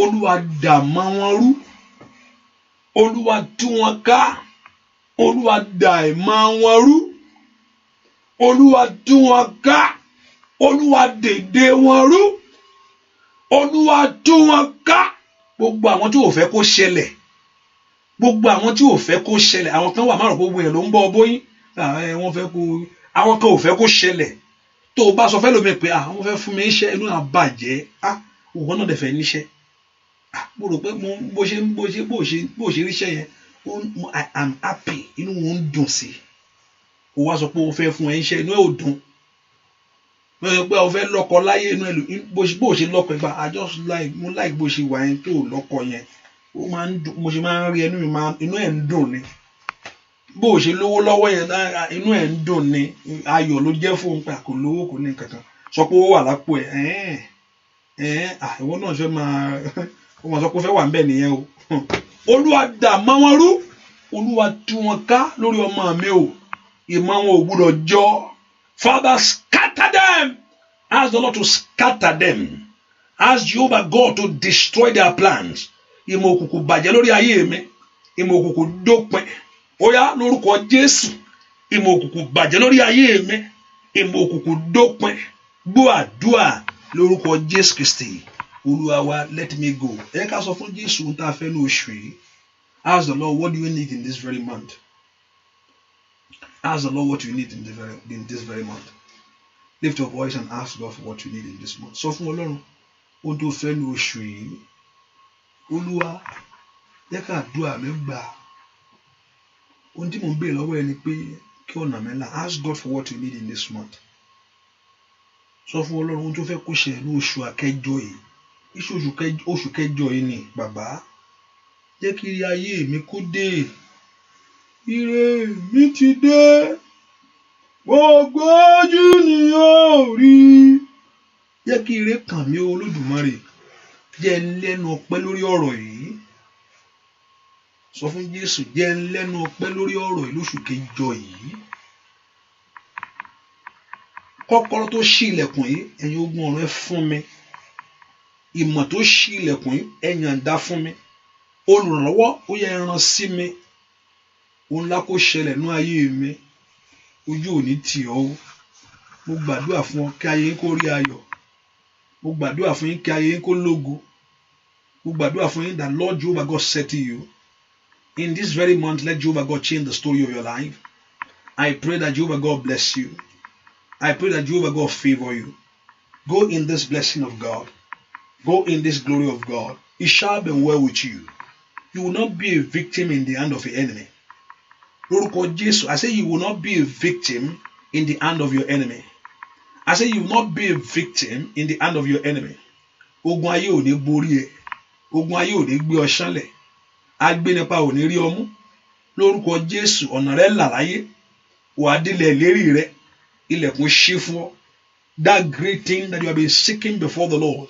Olúwa dà mọ́ wọn rú, Olúwa tú wọn ká, Olúwa dà ìmọ̀ wọn rú, Olúwa tú wọn ká, Olúwa dèdè wọn rú, Olúwa tú wọn ká. Gbogbo àwọn tí ò fẹ́ kó ṣẹlẹ̀, gbogbo àwọn tí ò fẹ́ kó ṣẹlẹ̀, àwọn kan wà márùn gbogbo yẹn ló ń bọ́ bóyín, wọ́n fẹ́ kó, àwọn kan ò fẹ́ kó ṣẹlẹ̀. Tó o bá sọ fẹ́ lómi pé àwọn fẹ́ fún mi iṣẹ́, inú àbàjẹ́, òun náà dẹ̀ fẹ́ níṣẹ́. Mo rò pé bó ṣe ríṣẹ́ yẹn, I am happy, inú wọn ń dùn sí. Ó wá sọ pé ó fẹ́ fún ẹ iṣẹ́, inú ẹ ò dùn. Mo sọ pé ó fẹ́ lọ́kọ láyé, inú ẹ bó ṣe lọ́kọ ìgbà, I just like, mo like bó ṣe wà yẹn tó lọ́kọ yẹn. Ó máa ń dùn, mo ṣe máa ń rí inú ẹ ń dùn ni. Bó ṣe lówó lọ́wọ́ yẹn, inú ẹ ń dùn ni. Ayọ̀ ló jẹ́ fún pé kò lówó kò ní kankan. Sọ pé ó wà lápò ẹ̀. Ìwọ náà ṣe máa, ó máa sọ pé ó fẹ́ wà ń bẹ̀ nìyẹn o. Olúwa dà mọ́ wọn rú, Olúwa tú wọn ká lórí ọmọ mi o. Ìmọ̀ wọn ò gbúdọ̀ jọ. Father, scatter them. Ask the Lord to scatter them. Ask Jehovah God to destroy their plans. Ìmọ̀ òkùnkùn bàjẹ́ lórí ayé mi. Ìmọ̀ òkùnkùn dópin. Ó yá lórúkọ Jésù. Ìmọ̀ òkùnkùn bàjẹ́ lórí ayé mi. Ìmọ̀ òkùnkùn dópin. Gbọ́ àdúrà lórúkọ Jésù Kristi. Olúwa wa, let me go. Ẹ ká sọ fún Jésù ń ta fẹ́ ní oṣù yìí. Ask the Lord, what do you need in this very month? Ask the Lord what you need in this very month. Lift your voice and ask God for what you need in this month. Sọ fún Ọlọ́run ohun tó fẹ́ ní oṣù yìí. Olúwa, jẹ́ ká àdúrà mi gbà. Ohun tí mo ń béèrè lọ́wọ́ ẹ ni pé kí ọ̀nà mi là. Ask God for what you need in this month. Sọ fún Ọlọ́run ohun tó fẹ́ kó ṣe ní oṣù àkẹjọ yìí. Oṣù kẹjọ yìí ni bàbá. Jẹ́ kí ire ayé mi kó dé. Ire mi ti dé. Gbogbo ojú ni yóò rí. Jẹ́ kí ire kàn mí Olódùmarè. Jẹ́ n lẹ́nu ọpẹ́ lórí ọ̀rọ̀ yìí. Sọ fún Jésù, jẹ́ n lẹ́nu ọpẹ́ lórí ọ̀rọ̀ yìí lóṣù kẹjọ yìí. Kọ́kọ́rọ́ tó ṣí ilẹ̀kùn yìí, ẹ̀yin ogun ọ̀run ẹ fún mi. Ìmọ̀ tó ṣí ilẹ̀kùn yìí, ẹ yànda fún mi. Olùrànlọ́wọ́ ó yẹ rán sí mi. Ohun ńlá kó ṣẹlẹ̀ ní ayé mi. Ojú ò ní tì ọ́ o. Mo gbàdúrà fún ọ kí ayé yín kó rí ayọ̀. Mo gbàdúrà fún yín kí ayé yín kó lógo. Mo gbàdúrà fún yín that Lord Jehovah God said to you, in this very month, let Jehovah God change the story of your life. I pray that Jehovah God bless you. I pray that Jehovah God favor you. Go in this blessing of God. Go in this glory of God. It shall be well with you. You will not be a victim in the hand of your enemy. Lórúkọ Jésù, I say you will not be a victim in the hand of your enemy. I say you will not be a victim in the hand of your enemy. Ogun ayé ò ní borí ẹ. Ogun ayé ò ní gbé ọ ṣánlẹ̀. Agbénipa ò ní rí ọ mú. Lórúkọ Jésù, ọ̀nà rẹ là láyé. Wà á délẹ̀ ìlérí rẹ. Ilẹ̀kùn ṣí fún ọ. That great thing that you have been seeking before the Lord.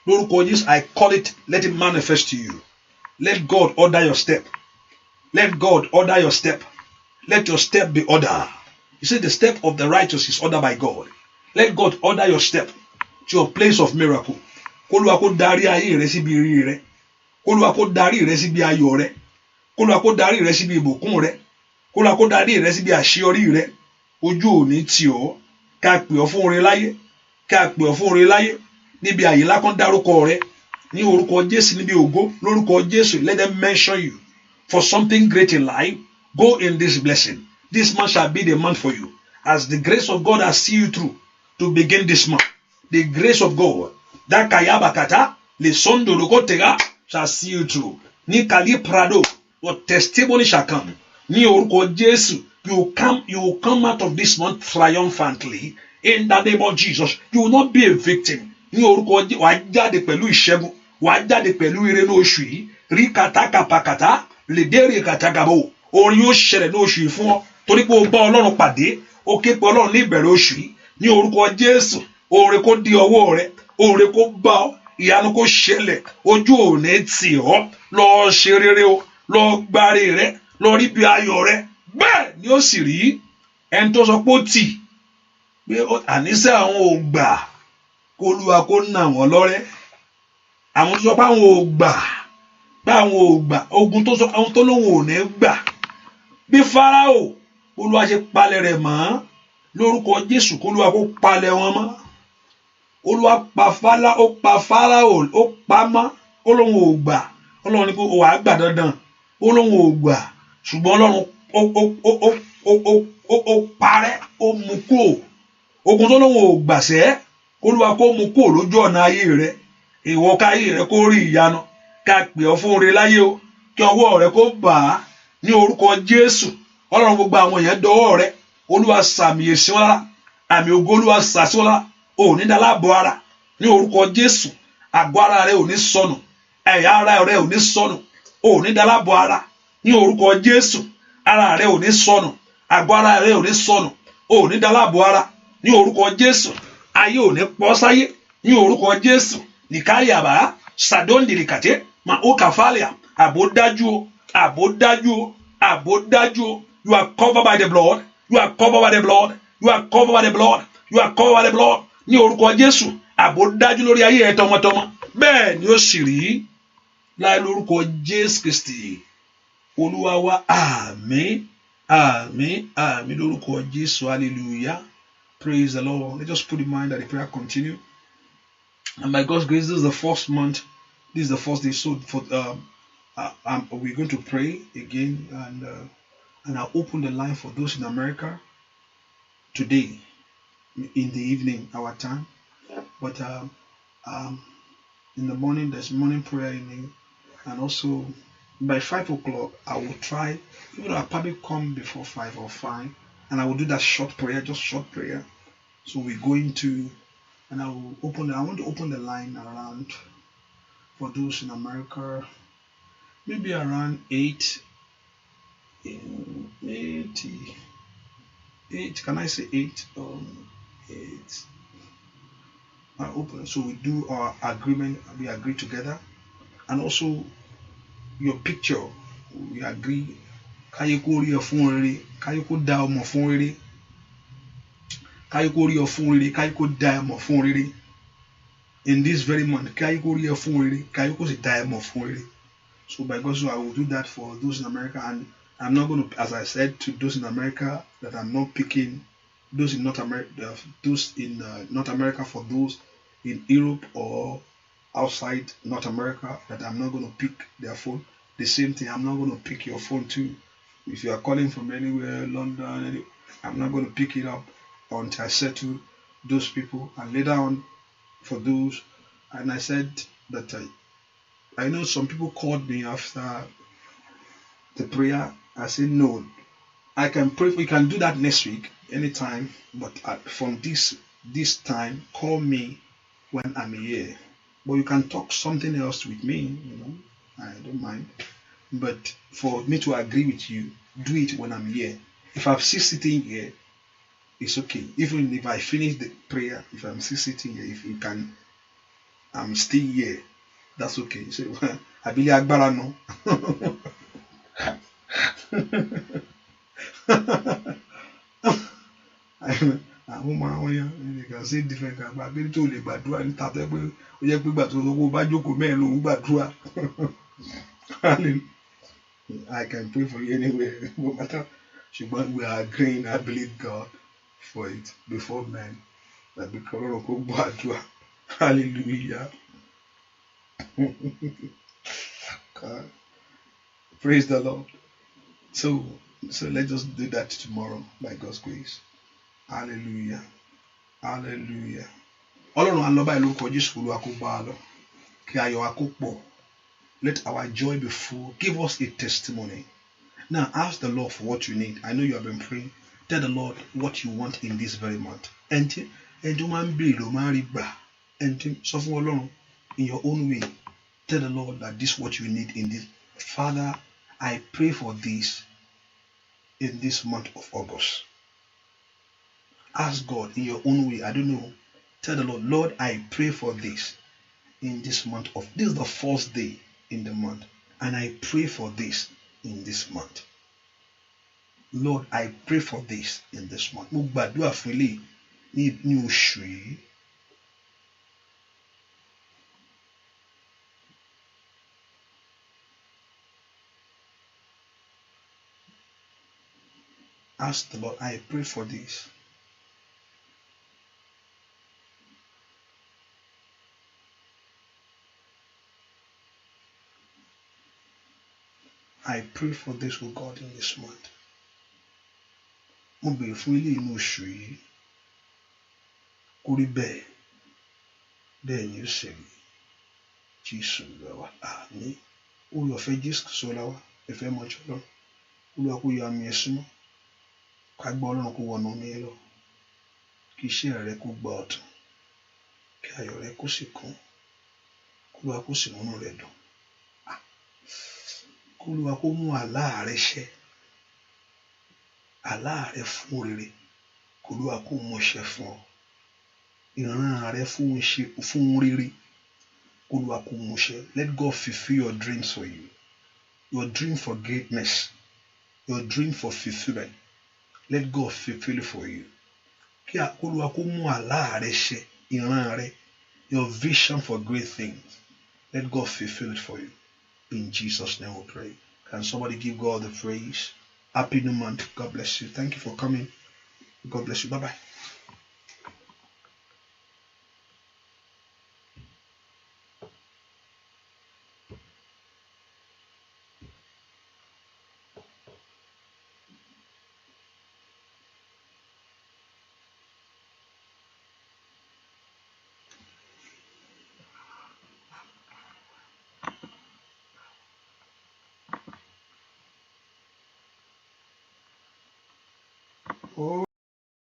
Lórúkọ Jésù, I call it, let it manifest to you. Let God order your step. Let God order your step. Let your step be ordered. You see, the step of the righteous is ordered by God. Let God order your step to your place of miracle. K'Olúwa kó darí ayé rẹ síbi ire rẹ. K'Olúwa kó darí rẹ síbi ayọ̀ rẹ. K'Olúwa kó darí rẹ síbi ìbùkún rẹ. K'Olúwa kó darí rẹ síbi àṣeyọrí rẹ. Ojú ò ní tì ọ́. Ká pè ọ́ fún oore láyé. Ká pè ọ́ fún oore láyé. Níbi àyè ńlá kan dárúkọ rẹ. Ní orúkọ Jésù, níbi ògo. Lórúkọ Jésù, let them mention you for something great in life. Go in this blessing. This month shall be the month for you. As the grace of God has seen you through to begin this month. The grace of God, that kayabakata, le sondo logotega, shall see you through. Ni kali prado, your testimony shall come. Ni orúkọ Jésù, you will come out of this month triumphantly. In the name of Jesus, you will not be a victim. Ní orúkọ Jésù, wàá jáde pẹ̀lú ìṣẹ́gun. wàá jáde pẹ̀lú ire ní oṣù yìí rí kàtàkàpàkàtà lè dé rí kàtàkàbò orin yóò ṣẹlẹ̀ ní oṣù yìí fún ọ torí pé o bá Ọlọ́run pàdé o ké pe Ọlọ́run ní ìbẹ̀rẹ̀ oṣù yìí ní orúkọ Jésù oore kó di ọwọ́ rẹ oore kó bá ọ ìyanu kó ṣẹlẹ̀ ojú ò ní tì ọ́ lọ ṣe rere o lọ gbáre rẹ lọ rí bí ayọ̀ rẹ bẹ́ẹ̀ ni ó sì rí ẹni tó sọ pé ó tì pé àníṣe àwọn ò gbà kó Olúwa kó nà wọ́n lọ́rẹ́ àwọn tó sọ pé àwọn ò gbà pé àwọn ò gbà ogun tó sọ àwọn tó lóun ò ní gbà bí Fáráò Olúwa ṣe palẹ̀ rẹ̀ mọ́ lórúkọ Jésù kó Olúwa kó palẹ̀ wọn mọ́ Olúwa pa Fáráò ó pa mọ́ ó lóun ò gbà Ọlọ́run ní kó wàá gbà dandan ó lóun ò gbà ṣùgbọ́n Ọlọ́run ó parẹ́ ó mú kúrò ogun tó lóun ò gbàṣẹ́ Olúwa kó mú kúrò lójú ọ̀nà ayé rẹ ìwọ káyé rẹ kó rí ìyanu ká pè ọ́ fún ire láyé o kí ọwọ́ rẹ kó bà á ní orúkọ Jésù Ọlọ́run gbogbo àwọn èèyàn dọwọ́ rẹ Olúwa sàmì èsì wọn lára àmì ògo Olúwa sàsí wọn lára ò ní dalábọ̀ ara ní orúkọ Jésù àgọ́ ara rẹ ò ní sọnù ẹ̀yà ara rẹ ò ní sọnù ò ní dalábọ̀ ara ní orúkọ Jésù ara rẹ ò ní sọnù àgọ́ ara rẹ ò ní sọnù ò ní dalábọ̀ ara ní orúkọ Jésù ayé ò ní pọ̀ sáyé ní orúkọ Jésù nìkáyàbá sàdóńdìrìkàtẹ́ mà ó kàfàlìà àbódájú o àbódájú o àbódájú o you are covered by the blood you are covered by the blood you are covered by the blood you are covered by the blood ní orúkọ Jésù àbódájú lórí ayé ẹ tọmọtọmọ bẹ́ẹ̀ ni ó sì rí láì lórúkọ Jésù Kristi Olúwa wa àmín àmín àmín lórúkọ Jésù hallelujah praise the Lord. Let's just put in mind that the prayer continue. And by God's grace, this is the first month. This is the first day. So for we're going to pray again, and I'll open the line for those in America today in the evening, our time. But in the morning, there's morning prayer and also by 5 o'clock, I will try. Even though I'll probably come before 5 or 5, and I will do that short prayer, just short prayer. So we're going to. And I want to open the line around for those in America, maybe around 8. Can I say 8? 8. I open. So we do our agreement. We agree together, and also your picture. We agree. Kayoko rí ọ fún rere. Kayoko dá ọmọ fún rere. Kayoko rí ọ fún rere. Kayoko dá ọmọ fún rere. In this very month, Kayoko rí ọ fún rere. Kayoko sì dá ọmọ fún rere. So by God's will, I will do that for those in America, and I'm not going to, as I said to those in America, that I'm not picking those in North America, for those in Europe or outside North America, that I'm not going to pick their phone. The same thing, I'm not going to pick your phone too. If you are calling from anywhere, London, I'm not going to pick it up until I settle those people. And later on, for those, and I said that I know some people called me after the prayer. I said, no, I can pray. We can do that next week, anytime. But from this time, call me when I'm here. But you can talk something else with me, I don't mind. But for me to agree with you, do it when I'm here. If I'm still sitting here, it's okay. Even if I finish the prayer, if I'm still sitting here, if you can, I'm still here. That's okay. So, I believe Agbara no. You can say different. But I believe to live gbàdúrà ní tàbí pé ó yẹ pé gbàdúrà tó bá jókòó mẹ́rin ló ń gbàdúrà. I can pray for you anywhere, no matter. But we are agreeing. I believe God for it before men. That because of God, hallelujah. God. Praise the Lord. So let's just do that tomorrow by God's grace. Hallelujah. Hallelujah. Ọlọ́run alọ́ba ìlú kọjú sùúrù àkóbá lọ. Kí ayọ̀ àkópọ̀. Let our joy be full. Give us a testimony. Now ask the Lord for what you need. I know you have been praying. Tell the Lord what you want in this very month. And you man be lo man rí gbà. And sọ fún Ọlọ́run in your own way. Tell the Lord that this is what you need in this. Father, I pray for this in this month of August. Ask God in your own way. I don't know. Tell the Lord, Lord, I pray for this in this month of. This is the first day in the month, and I pray for this in this month. Lord, I pray for this in this month. Mo gbàdúrà fún eléyìí ní oṣù yìí. Ask the Lord, I pray for this. I pray for this, O God, in this month. Mo bèrè fún eléyìí ní oṣù yìí. Kó rí bẹ́ẹ̀. Bẹ́ẹ̀ ni ó ṣe rí. Jésù Olúwa wa. Àmín. Oore ọ̀fẹ́ Jésù sọ́lá wa. Ẹ̀fẹ́ mọ́jọ́ lọ. Olúwa kó yọ àmì ẹ̀sùn mọ́. Ká gbọ́ Ọlọ́run kó wọnú mi lọ. Kí iṣẹ́ rẹ kó gba ọ̀tun. Kí ayọ̀ rẹ kó sì kún. Olúwa kó sì múnú rẹ dùn. Olúwa kó mú àlá rẹ ṣẹ. Àlá rẹ fún rere. Olúwa kó mú ṣẹ fún ọ. Ìran rẹ fún rere. Olúwa kó mú ṣẹ. Let God fulfill your dreams for you. Your dream for greatness. Your dream for fulfillment. Let God fulfill it for you. Kí Olúwa kó mú àlá rẹ ṣẹ. Ìran rẹ. Your vision for great things. Let God fulfill it for you. In Jesus' name we pray. Can somebody give God the praise? Happy New Month. God bless you. Thank you for coming. God bless you. Bye-bye. Oh.